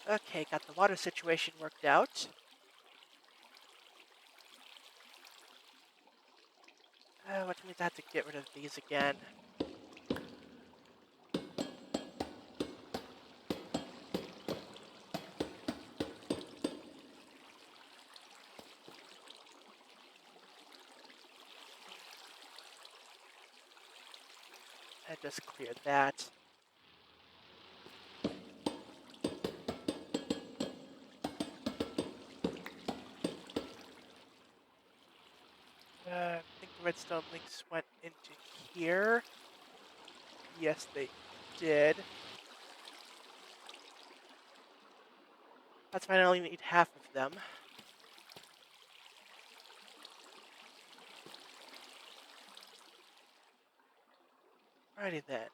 Okay, got the water situation worked out. Which means I have to get rid of these again. I just cleared that. I think the redstone links went into here. Yes, they did. That's fine, I only need half of them. Alrighty then.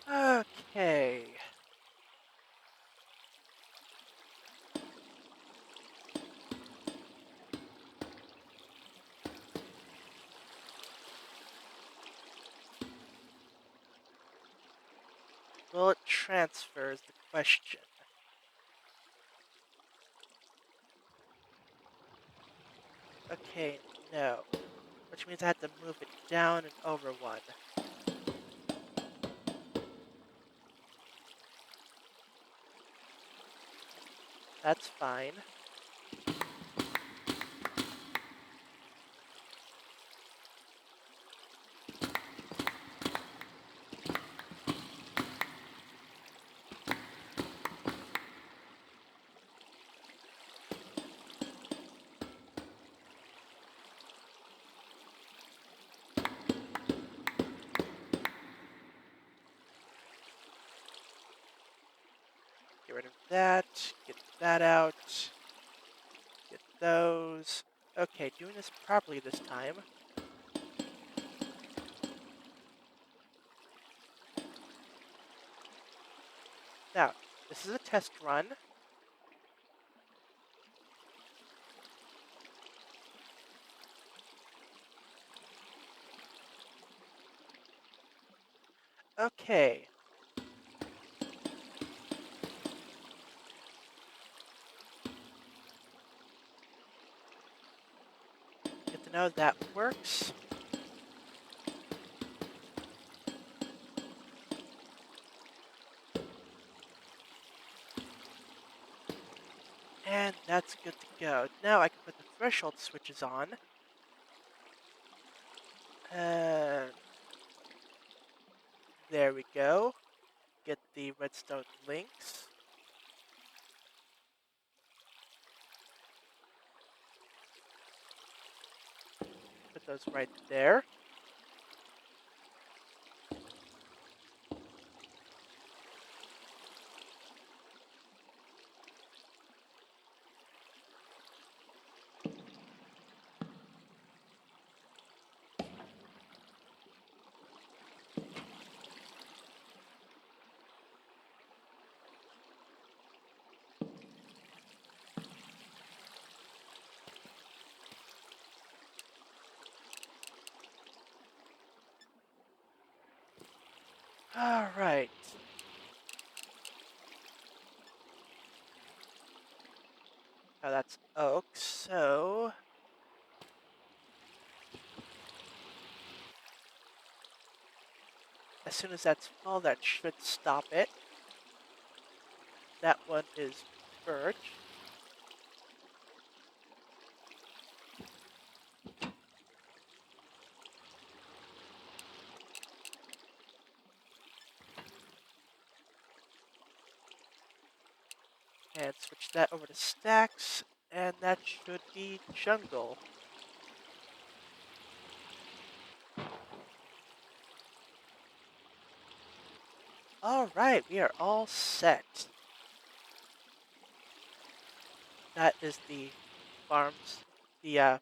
Okay. Will it transfer is the question. Okay, no. Which means I have to move it down and over one. That's fine. Get rid of that. Get that out. Get those. Okay, doing this properly this time. Now, this is a test run. Okay. Good to know that works. And that's good to go. Now I can put the threshold switches on. There we go. Get the redstone links. Put those right there. Alright. Now that's oak, so as soon as that's full, that should stop it. That one is birch. And switch that over to stacks, and that should be jungle. Alright, we are all set. That is the farms, the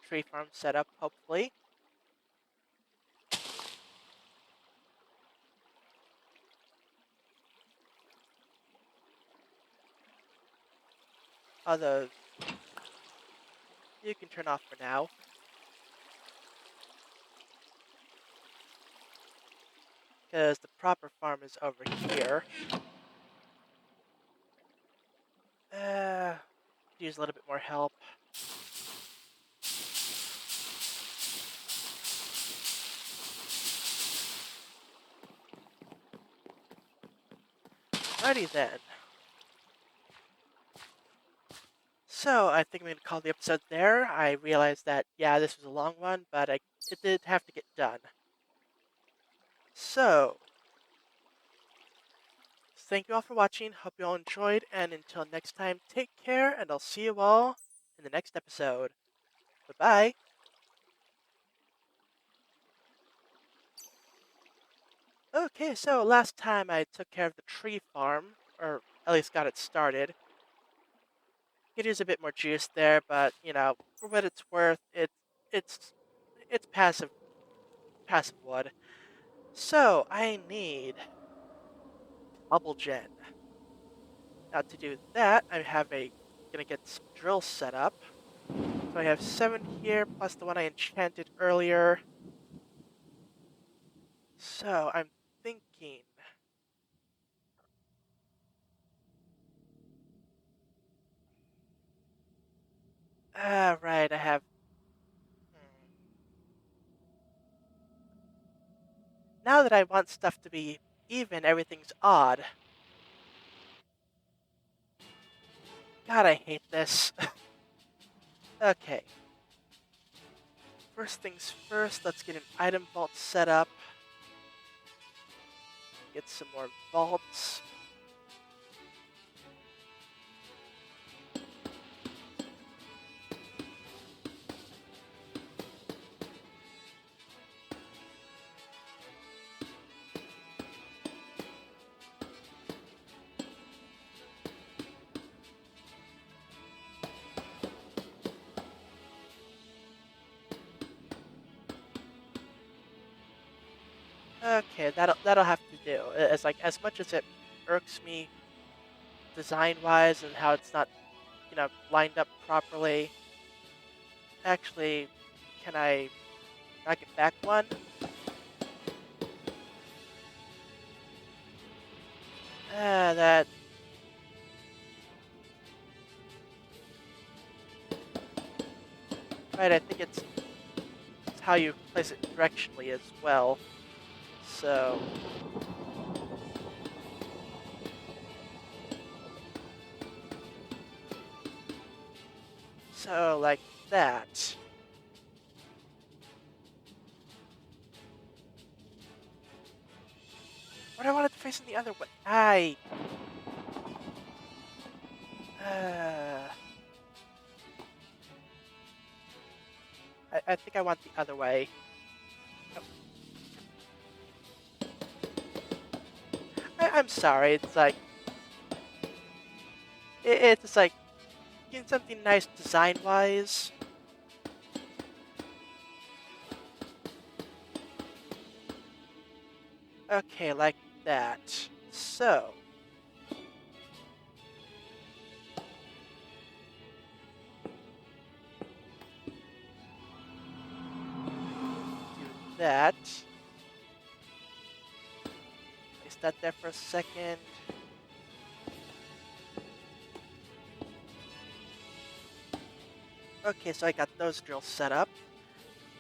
tree farm setup, hopefully. Although, you can turn off for now. Because the proper farm is over here. Use a little bit more help. Alrighty then. So, I think I'm going to call the episode there. I realized that, yeah, this was a long one, but it did have to get done. So, thank you all for watching. Hope you all enjoyed, and until next time, take care, and I'll see you all in the next episode. Bye-bye. Okay, so last time I took care of the tree farm, or at least got it started. Could use a bit more juice there, but for what it's worth, it's it's passive wood. So I need bubble gen. Now to do that, gonna get some drills set up. So I have 7 here plus the one I enchanted earlier. So I'm thinking. Right, I have. Hmm. Now that I want stuff to be even, everything's odd. God, I hate this. Okay. First things first, let's get an item vault set up. Get some more vaults. Okay, that'll have to do. As as much as it irks me design-wise and how it's not, lined up properly. Actually, can I knock it back one? That right. I think it's how you place it directionally as well. So like that. What I wanted to face in the other way. Uh, I think I want the other way. Oh, I'm sorry. It's like it's like getting something nice design-wise. Okay, like that. So do that. Place that there for a second. Okay, so I got those drills set up.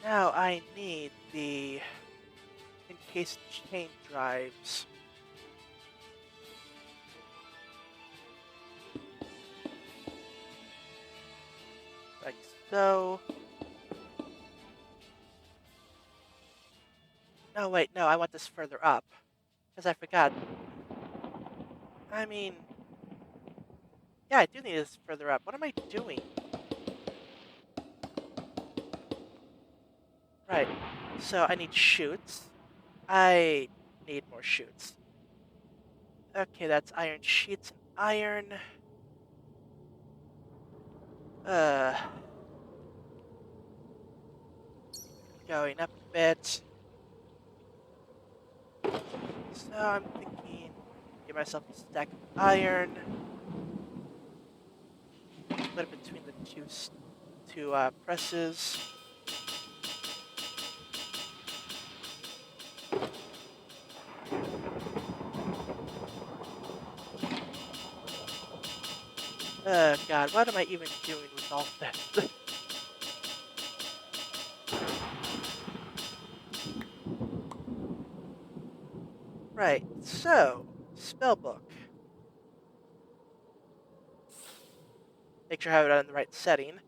Now I need the encased chain drives. Like so. No, wait, no, I want this further up. Because I forgot. I mean, yeah, I do need this further up. What am I doing? Right, so I need chutes. I need more chutes. Okay, that's iron sheets and iron. Uh, Going up a bit. So I'm thinking, give myself a stack of iron. Split it between the two presses. God, what am I even doing with all this? Right, so, spellbook. Make sure I have it on the right setting.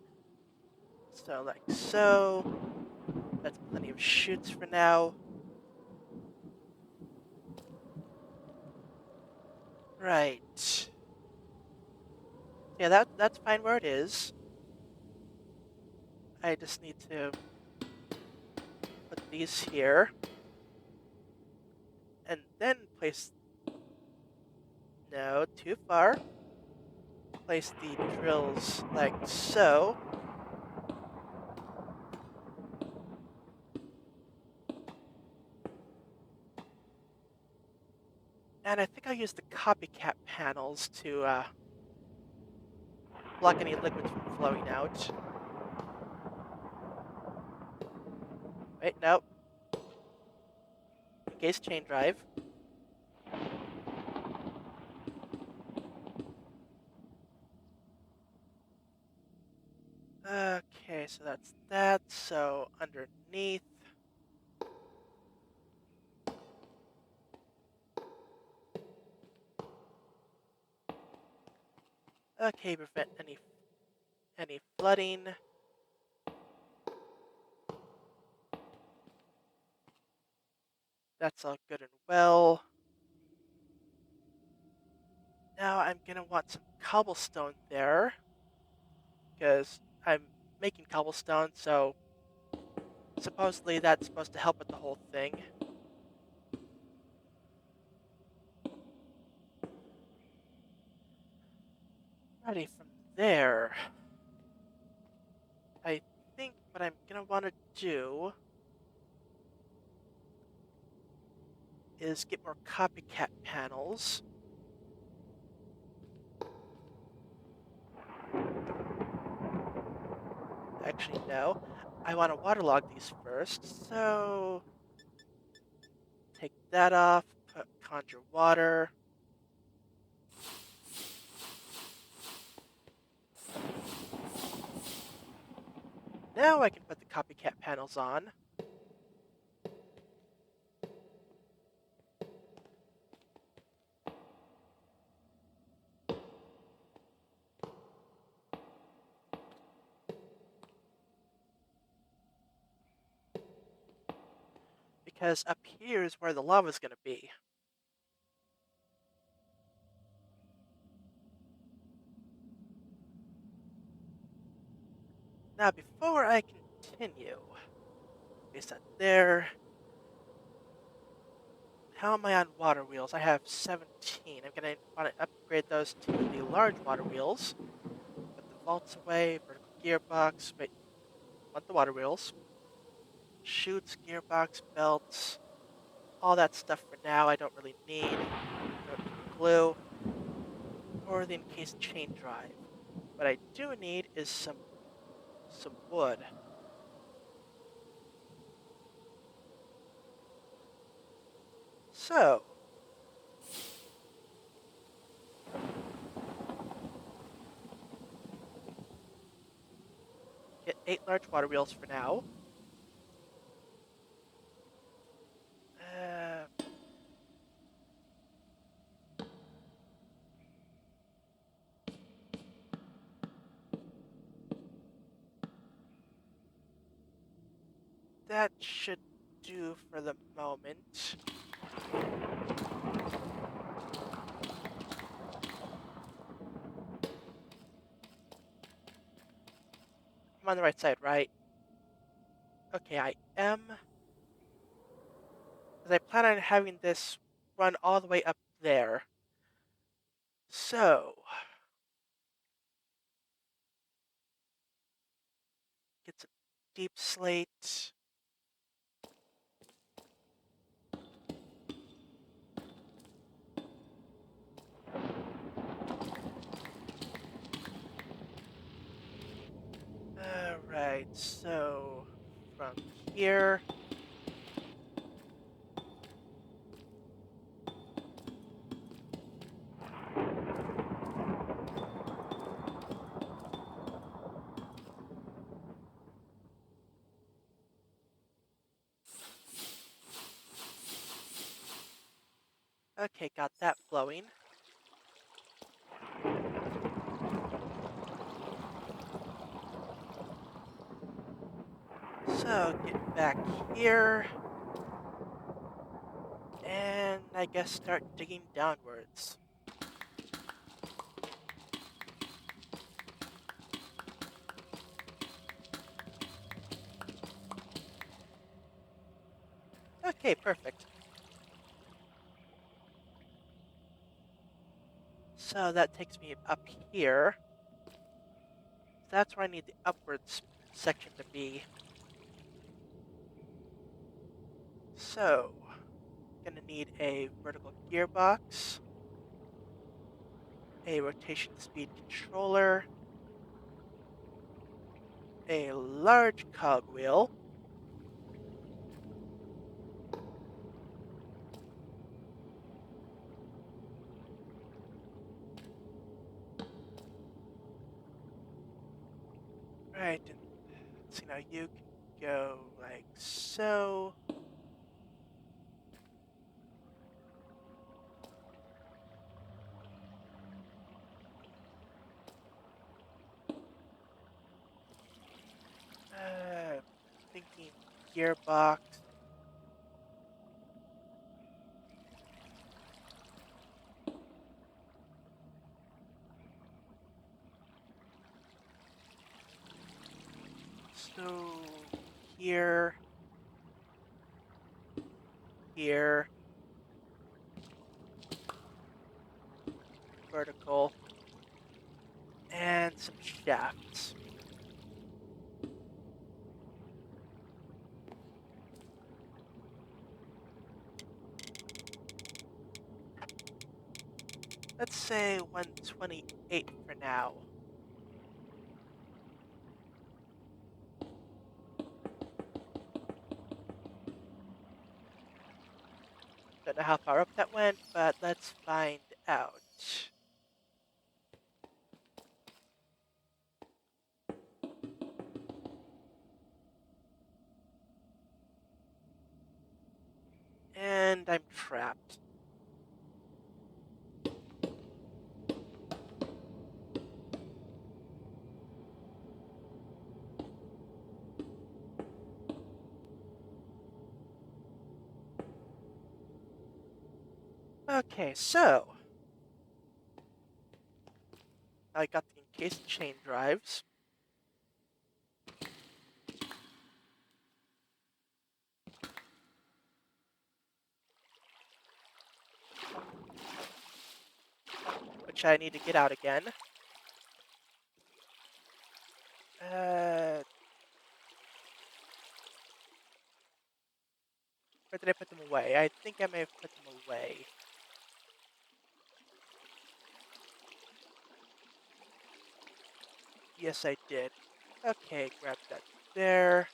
So, like so. That's plenty of chutes for now. Right. Yeah, that's fine where it is. I just need to put these here. And then place... No, too far. Place the drills like so. And I think I'll use the copycat panels to block any liquids from flowing out. Wait, nope. Engage chain drive. Okay, so that's that. So underneath. Okay, prevent any flooding. That's all good and well. Now I'm gonna want some cobblestone there, because I'm making cobblestone, so supposedly that's supposed to help with the whole thing. Ready from there. I think what I'm gonna want to do is get more copycat panels. Actually, no. I want to waterlog these first, so take that off, put conjure water. Now I can put the copycat panels on. Because up here is where the lava's going to be. Now, before I continue, place that there. How am I on water wheels? I have 17. I'm going to want to upgrade those to the large water wheels. Put the vaults away, vertical gearbox. Wait, want the water wheels. Chutes, gearbox, belts. All that stuff for now I don't really need. Don't need glue. Or the encased chain drive. What I do need is some wood. So, get 8 large water wheels for now. That should do for the moment. I'm on the right side, right? Okay, I am. Because I plan on having this run all the way up there. So, get some deep slate. Alright, so from here. Okay, got that flowing. So, get back here. And I guess start digging downwards. Okay, perfect. So that takes me up here. That's where I need the upwards section to be. So, gonna need a vertical gearbox, a rotation speed controller, a large cogwheel, right, and see now you can go like so. Thinking gearbox. So here, here, vertical, and some shafts. Let's say 128 for now. Don't know how far up that went, but let's find out. And I'm trapped. Okay, so I got the encased chain drives. Which I need to get out again. Where did I put them away? I think I may have put them away. Yes, I did. Okay, grab that there.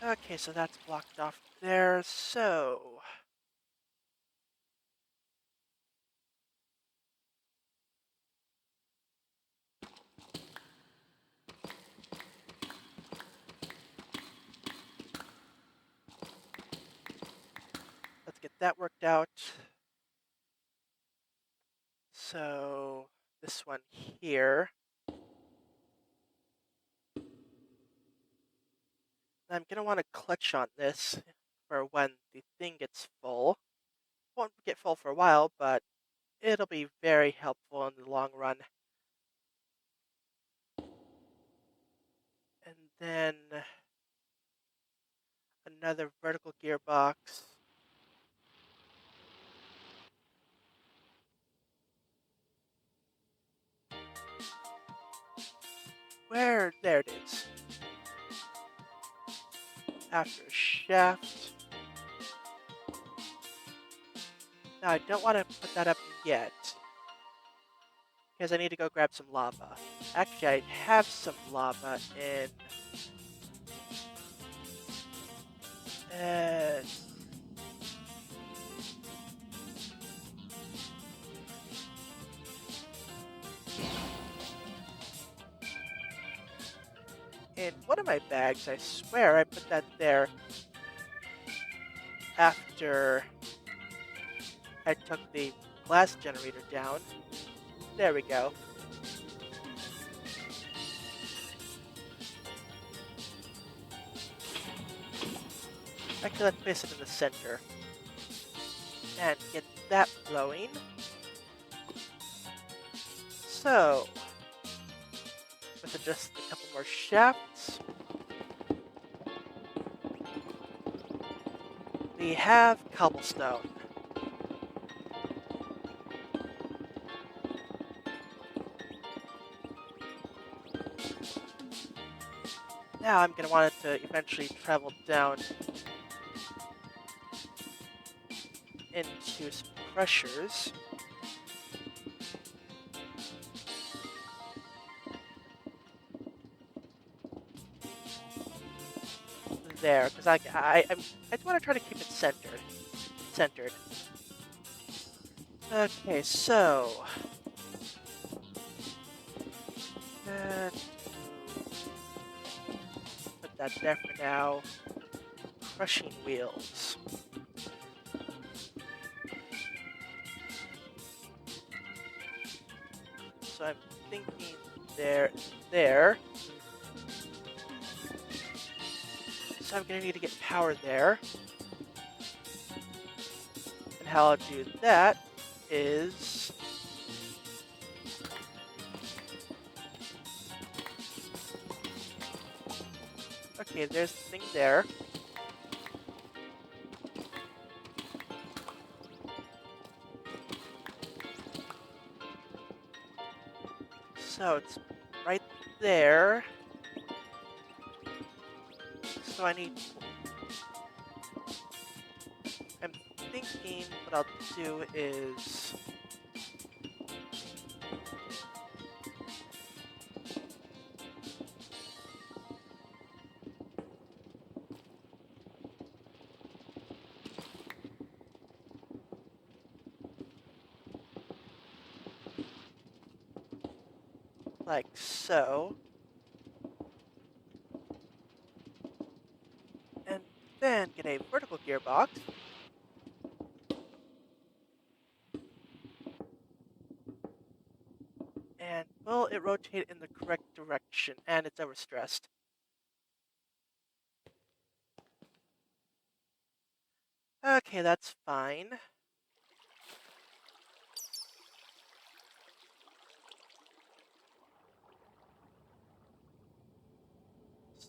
Okay, so that's blocked off there. So let's get that worked out. So this one here. I'm gonna want to clutch on this for when the thing gets full. Won't get full for a while, but it'll be very helpful in the long run. And then another vertical gearbox. Where? There it is. After a shaft. Now I don't want to put that up yet, because I need to go grab some lava. Actually, I have some lava in... Uh, in one of my bags. I swear I put that there after I took the glass generator down. There we go. Actually, let's place it in the center. And get that flowing. So, with just a couple more shafts, we have cobblestone. Now I'm going to want it to eventually travel down into some crushers. There, because I just want to try to keep it centered. Okay, so uh, put that there for now. Crushing wheels. So I'm thinking there. So I'm gonna need to get power there. And how I'll do that is okay, there's the thing there. So it's right there. So I'm thinking what I'll do is like so. And then get a vertical gearbox. And will it rotate in the correct direction? And it's overstressed. Okay, that's fine.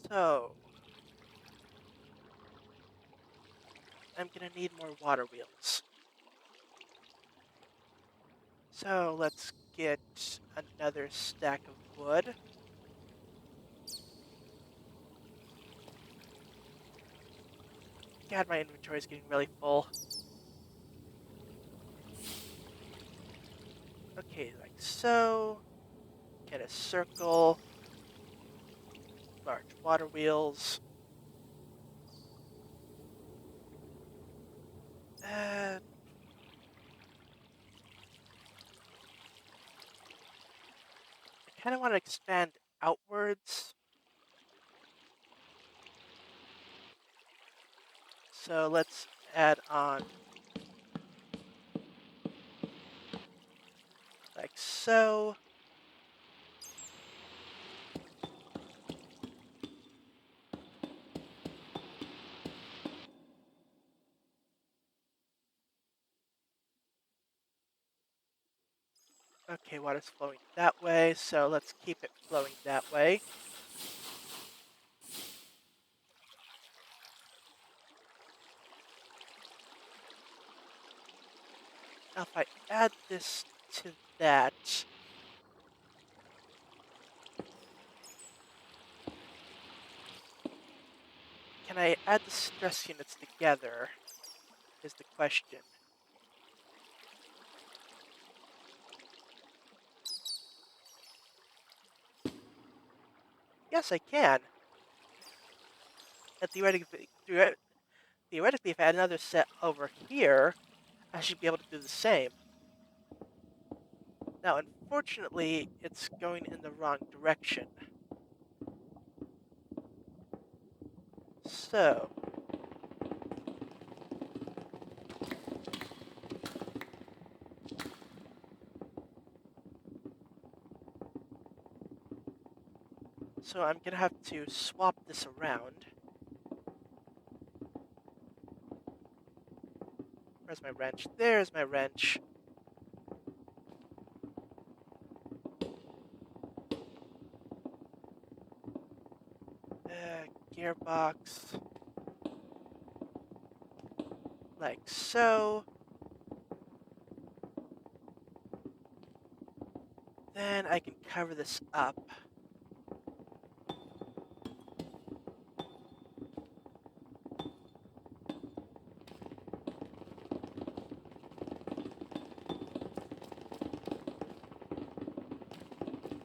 So I'm gonna need more water wheels. So let's get another stack of wood. God, my inventory is getting really full. Okay, like so. Get a circle. Large water wheels. I kind of want to expand outwards. So let's add on like so. Okay, water's flowing that way, so let's keep it flowing that way. Now if I add this to that, can I add the stress units together, is the question. Yes, I can. And theoretically, if I add another set over here, I should be able to do the same. Now, unfortunately, it's going in the wrong direction. So, I'm gonna have to swap this around. Where's my wrench? There's my wrench. Gearbox. Like so. Then I can cover this up.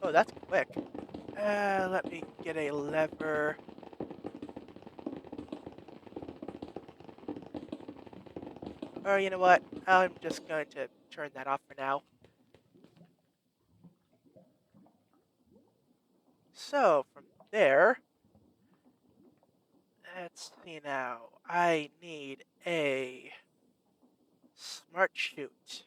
Oh, that's quick. Let me get a lever. Or you know what? I'm just going to turn that off for now. So, from there, let's see now. I need a smart chute.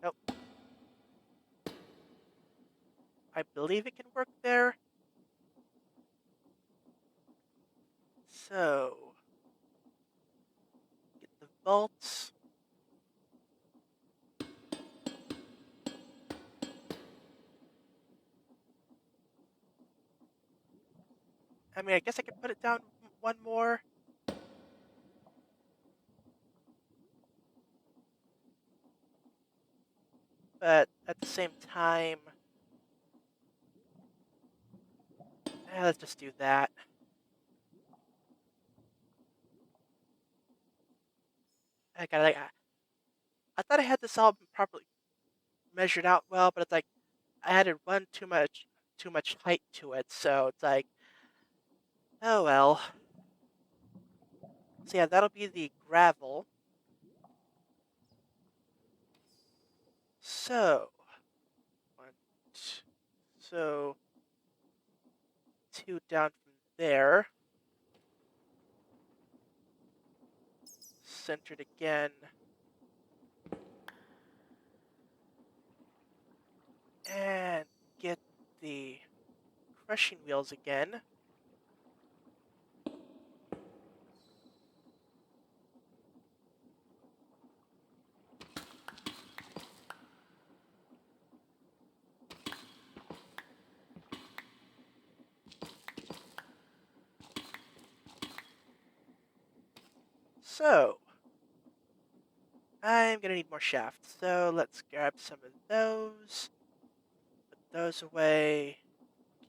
Nope. I believe it can work there. So, get the bolts. I mean, I guess I could put it down one more. But at the same time, let's just do that. I gotta like, I thought I had this all properly measured out well, but it's like I added too much height to it, so it's like, oh well. So yeah, that'll be the gravel. So, one, two, so 2 down from there. Centered again. And get the crushing wheels again. So, I'm gonna need more shafts. So let's grab some of those. Put those away.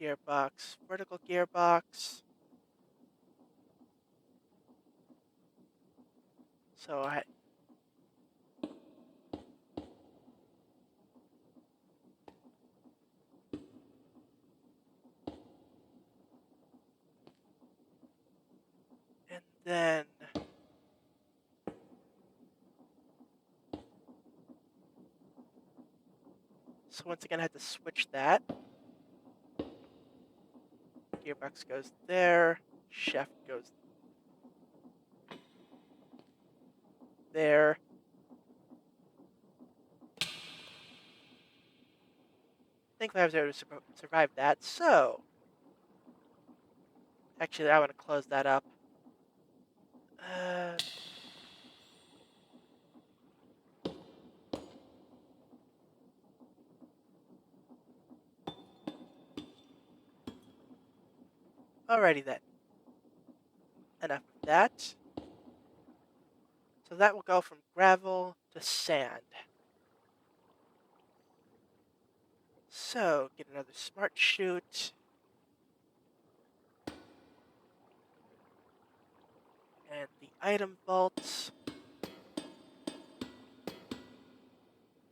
Gearbox, vertical gearbox. So and then so once again I had to switch that. Gearbox goes there. Shaft goes there. Thankfully I was able to survive that. So, actually I want to close that up. Uh, Alrighty then. Enough of that. So that will go from gravel to sand. So, get another smart chute. And the item vaults.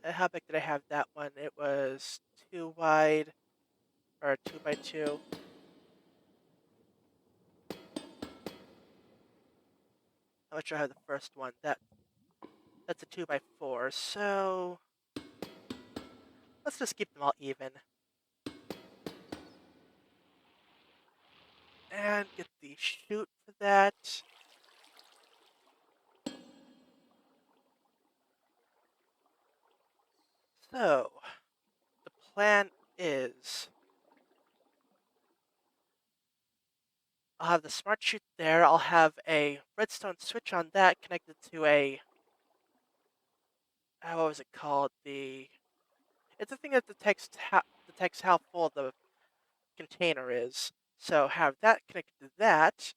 How big did I have that one? It was 2 wide, or 2 by 2. How much do I have the first one? That's a 2 by 4. So let's just keep them all even. And get the chute for that. So, the plan is I'll have the smart chute there. I'll have a redstone switch on that connected to a what was it called? It's a thing that detects how full the container is. So have that connected to that,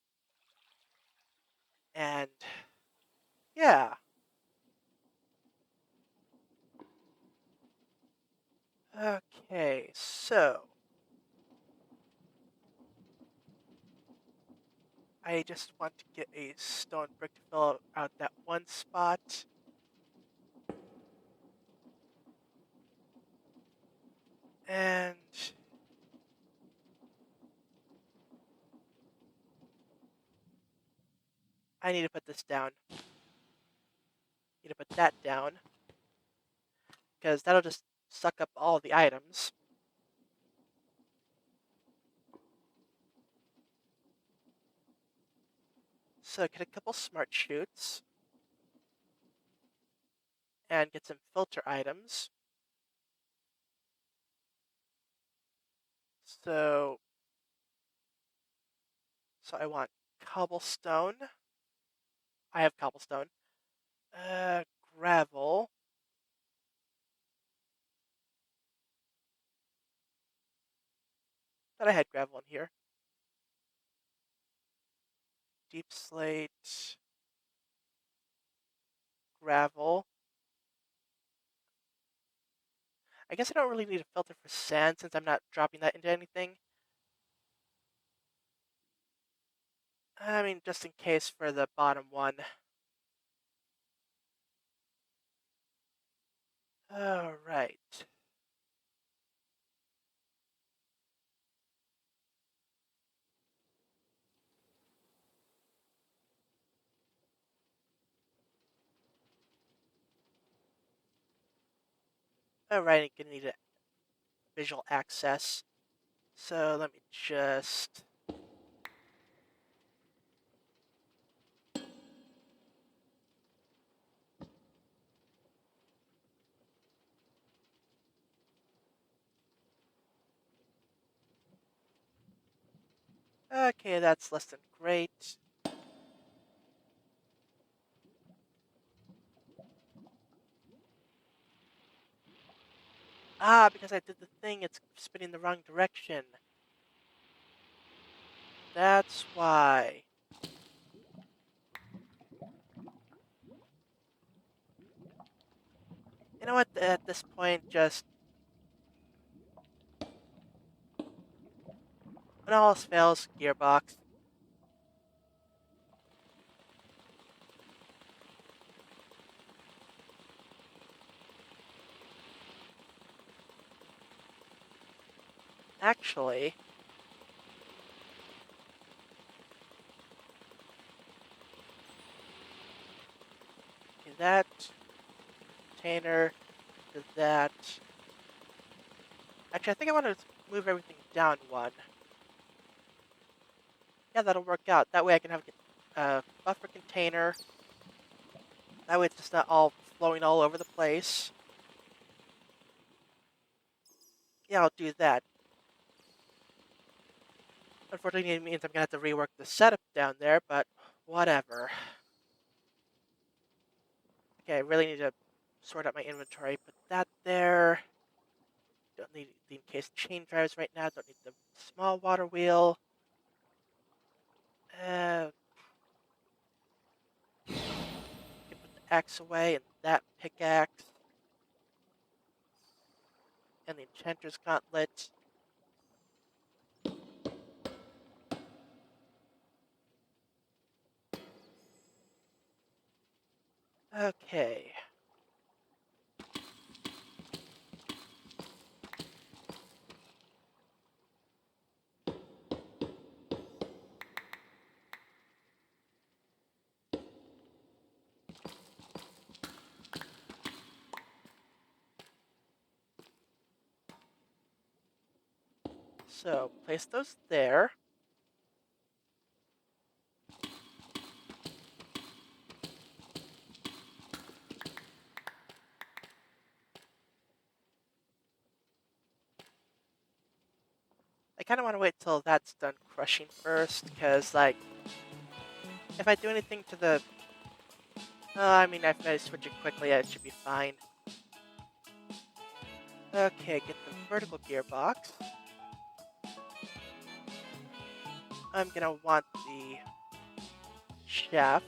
and yeah. Okay, so I just want to get a stone brick to fill out that one spot. And I need to put this down. Need to put that down, because that'll just suck up all the items. So get a couple smart chutes and get some filter items. So I want cobblestone. I have cobblestone. Gravel. Thought I had gravel in here. Deep slate. Gravel. I guess I don't really need a filter for sand since I'm not dropping that into anything. I mean, just in case for the bottom one. Alright. Alright, I'm gonna need a visual access. So let me just... Okay, that's less than great. Ah, because I did the thing, it's spinning the wrong direction. That's why. You know what, at this point, just... When all else fails, gearbox. Actually... Okay, that... Container to that... Actually, I think I want to move everything down one. Yeah, that'll work out. That way I can have a buffer container. That way it's just not all flowing all over the place. Yeah, I'll do that. Unfortunately, it means I'm going to have to rework the setup down there, but whatever. Okay, I really need to sort out my inventory. Put that there. Don't need the encased chain drives right now. Don't need the small water wheel. Uh, can put the axe away and that pickaxe. And the enchanter's gauntlet. Okay. So, place those there. I kind of want to wait till that's done crushing first, because, like, if I do anything to the... I mean, if I switch it quickly, it should be fine. Okay, get the vertical gearbox. I'm gonna want the shaft.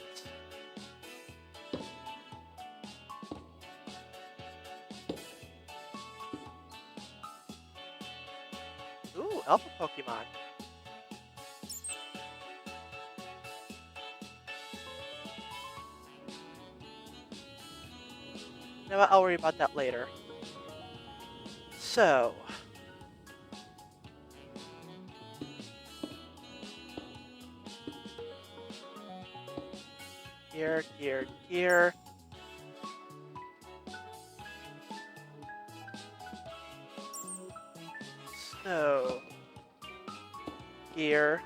Ooh, Alpha Pokemon. You know what? I'll worry about that later. So... gear, gear, gear. So... gear.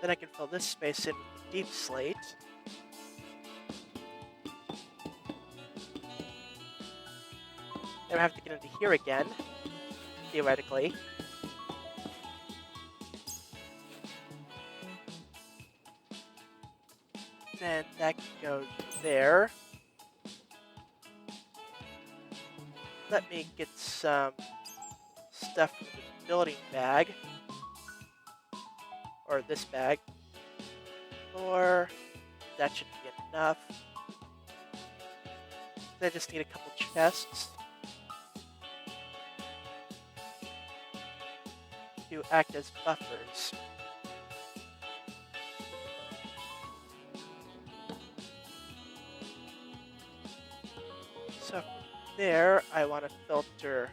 Then I can fill this space in with the deep slate. Then I have to get into here again, theoretically. Then that can go there. Let me get some stuff from the building bag. Or this bag. Or that should be enough. Then I just need a couple chests to act as buffers. So from there, I want to filter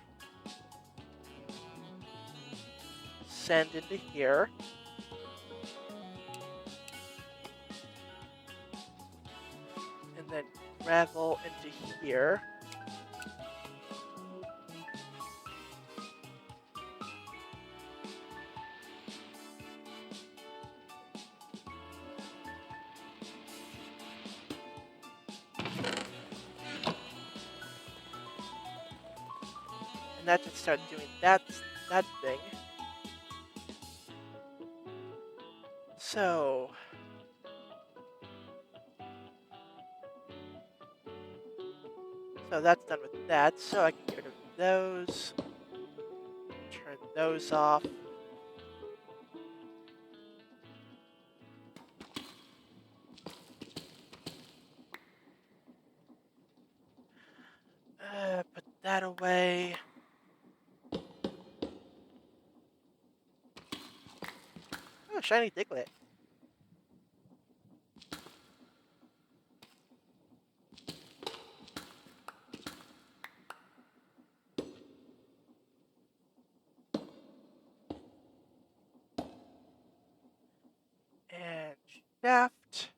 sand into here. And then gravel into here. And that should start doing that thing. So that's done with that. So I can get rid of those. Turn those off. Put that away. Oh, shiny Diglett. And shaft.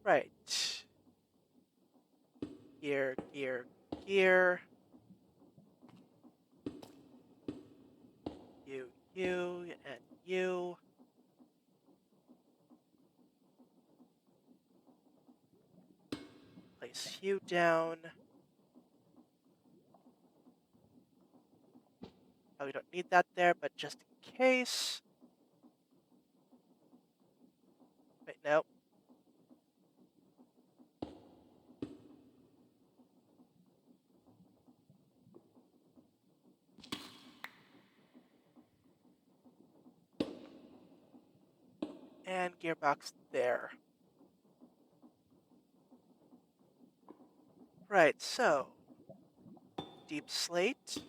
Right. Gear, gear, gear. You, and you. Place you down. Oh, we don't need that there, but just in case. Wait, no. And gearbox there. Right, so deep slate.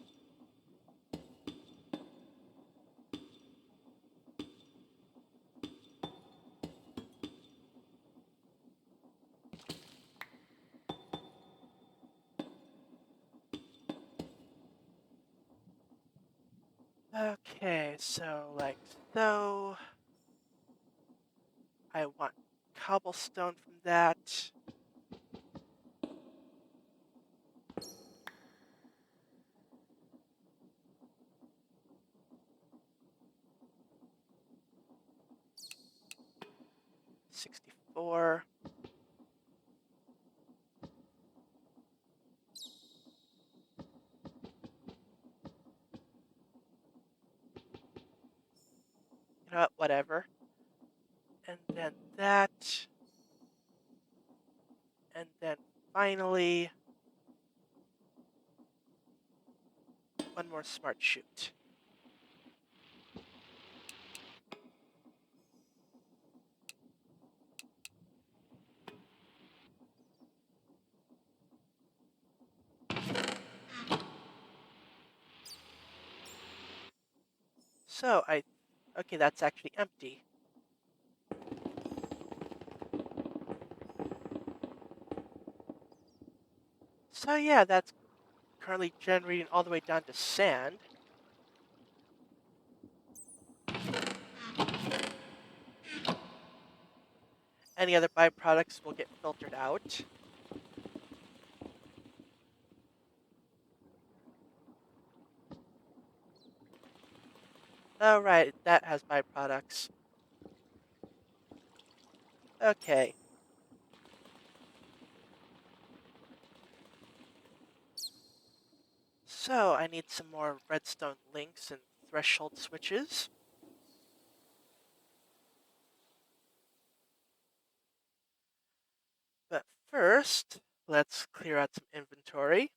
Okay, so like so. I want cobblestone from that. $64. You know what? Whatever. And then that. And then finally, one more smart chute. So okay, that's actually empty. So yeah, that's currently generating all the way down to sand. Any other byproducts will get filtered out. Oh, right, that has byproducts. Okay. So I need some more redstone links and threshold switches. But first, let's clear out some inventory.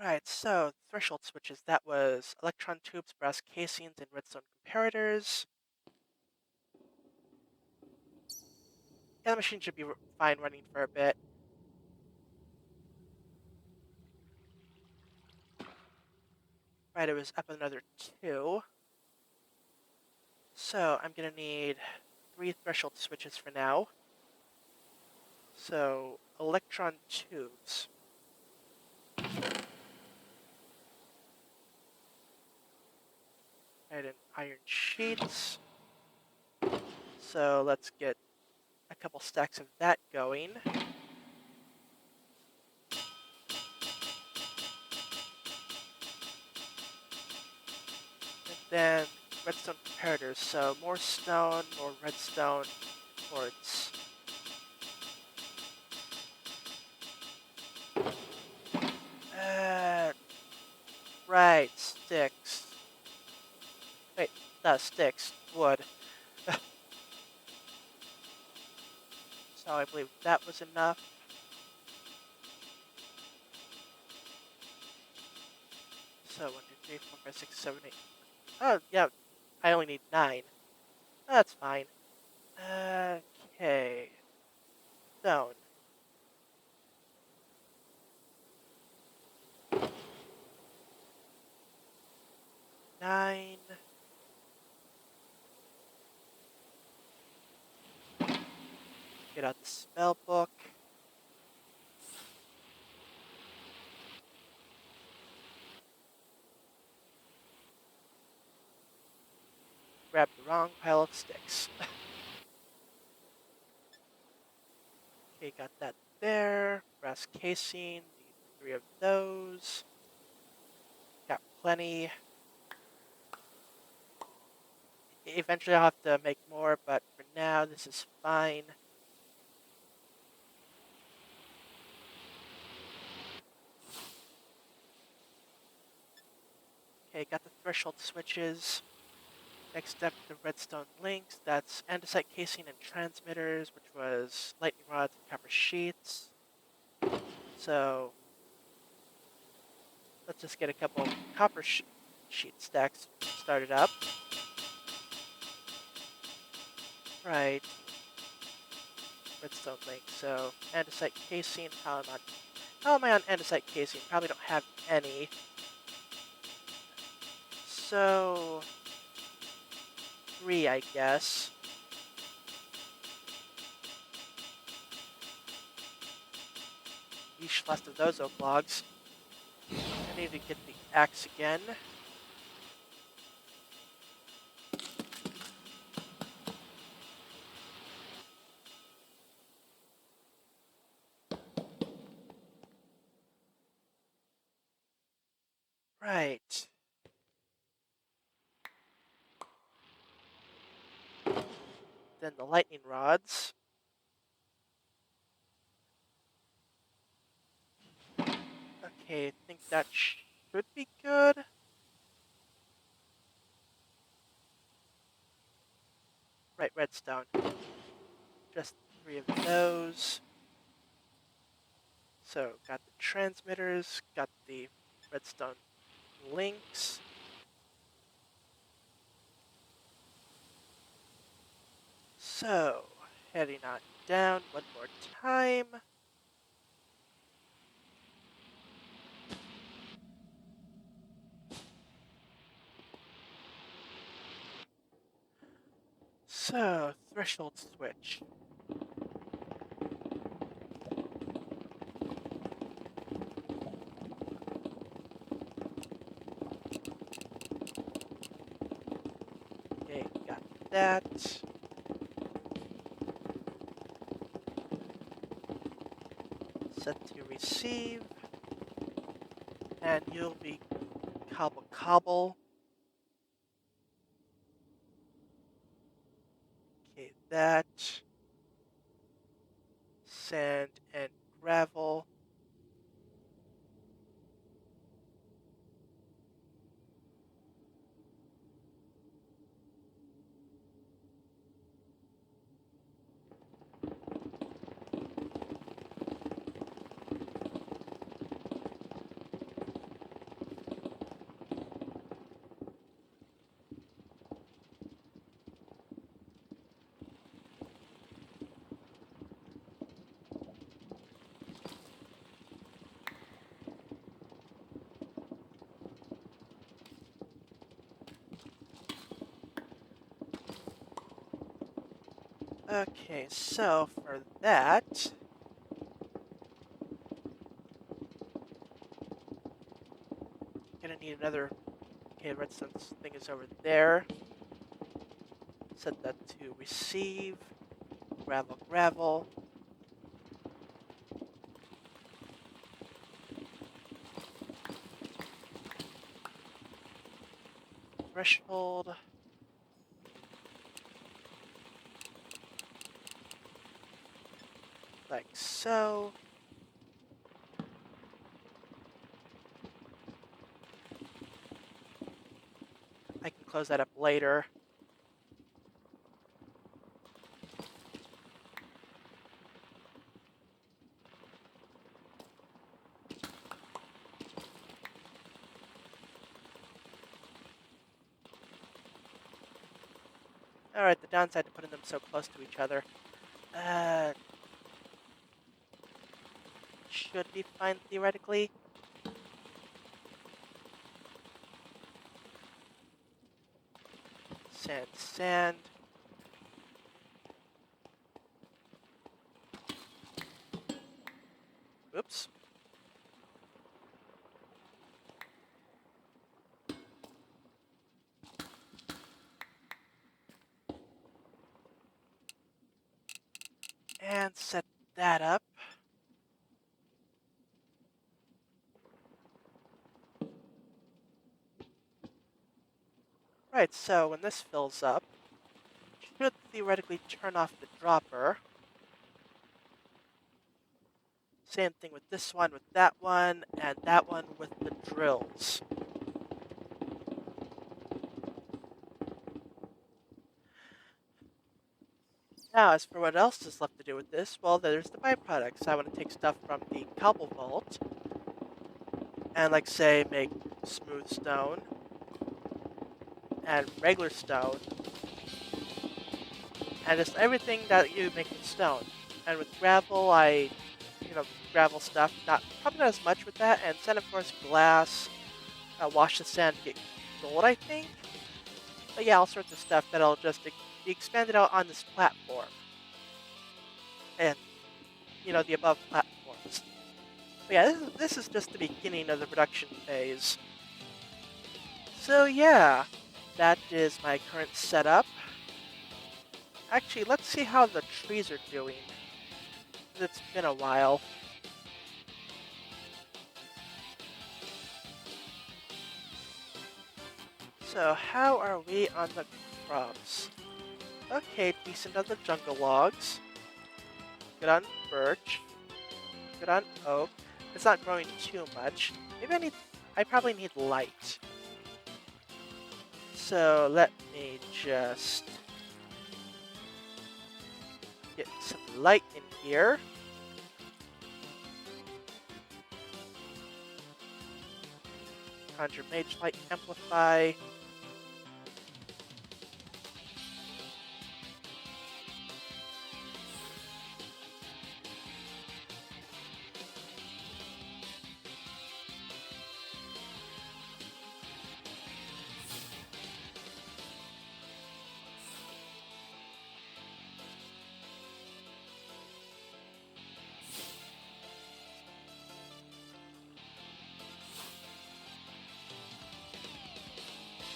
Right, so threshold switches, that was electron tubes, brass casings, and redstone comparators. Yeah, the machine should be fine running for a bit. Right, it was up another 2. So I'm gonna need 3 threshold switches for now. So electron tubes. Right, and iron sheets. So let's get a couple stacks of that going. And then redstone comparators. So more stone, more redstone, quartz. Uh, right, sticks. Wait, not sticks, wood. So I believe that was enough. So 1, 2, 3, 4, 5, 6, 7, 8. Oh, yeah, I only need 9. That's fine. Okay. Stone. 9. Get out the spell book. Grab the wrong pile of sticks. Okay, got that there. Brass casing. Need 3 of those. Got plenty. Eventually I'll have to make more, but for now this is fine. Okay, got the threshold switches. Next up, the redstone links. That's andesite casing and transmitters, which was lightning rods and copper sheets. So let's just get a couple copper sheet stacks started up. Right. Redstone link. So andesite casing. How am I on andesite casing? Probably don't have any. So 3, I guess. Yeesh, last of those oak logs. I need to get the axe again. Right. then the lightning rods. Okay, I think that should be good. Right, redstone. Just 3 of those. So, got the transmitters, got the redstone links. So, heading on down one more time. So, threshold switch. Okay, got that. Set to receive. And you'll be cobble. Okay, that. Sand and gravel. Okay, so for that, gonna need another. Okay, redstone thing is over there. Set that to receive. Gravel. Threshold. Like so. I can close that up later. Alright, the downside to putting them so close to each other. Should be fine theoretically. Sand. Oops. And set that up. Right, so when this fills up, should theoretically turn off the dropper. Same thing with this one, with that one, and that one with the drills. Now, as for what else is left to do with this, well, there's the byproducts. I want to take stuff from the cobble vault and, like, say, make smooth stone and regular stone and just everything that you make with stone. And with gravel, gravel stuff, probably not as much with that. And then, of course, glass, wash the sand to get gold, I think. But yeah, all sorts of stuff that'll just be expanded out on this platform. And, the above platforms. But yeah, this is just the beginning of the production phase. So yeah, that is my current setup. Actually, let's see how the trees are doing. It's been a while. So how are we on the crops? Okay, decent on the jungle logs. Good on birch. Good on oak. It's not growing too much. Maybe I probably need light. So let me just get some light in here. Conjure Mage Light Amplify.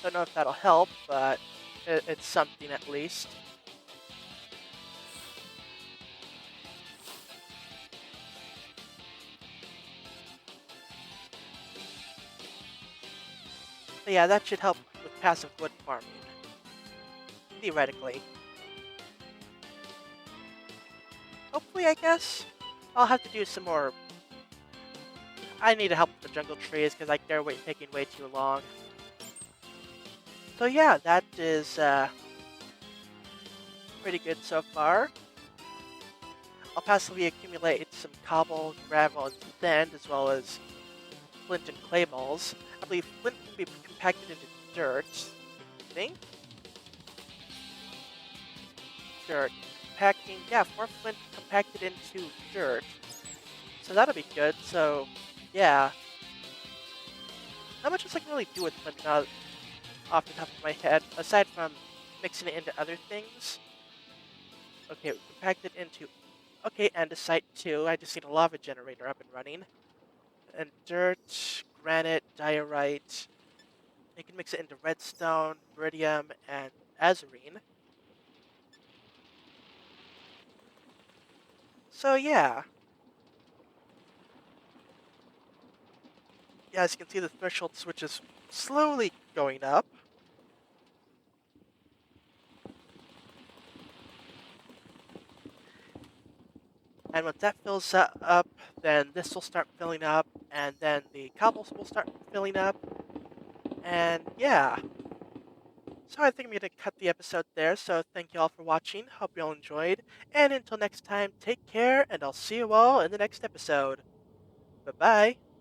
Don't know if that'll help, but it's something at least. But yeah, that should help with passive wood farming. Theoretically. Hopefully, I guess. I'll have to do some more. I need to help with the jungle trees because like they're taking way too long. So yeah, that is pretty good so far. I'll passively accumulate some cobble, gravel, and sand, as well as flint and clay balls. I believe flint can be compacted into dirt. I think? Dirt. Compacting, yeah, 4 flint compacted into dirt. So that'll be good, so, yeah. Not much else I can really do with flint now, off the top of my head, aside from mixing it into other things. Okay, compacted into... Okay, andesite too. I just need a lava generator up and running. And dirt, granite, diorite. You can mix it into redstone, iridium, and azurine. So yeah. Yeah, as you can see, the threshold switch is slowly going up. And once that fills up, then this will start filling up, and then the cobbles will start filling up. And yeah. So I think I'm going to cut the episode there. So thank you all for watching. Hope you all enjoyed. And until next time, take care, and I'll see you all in the next episode. Bye-bye.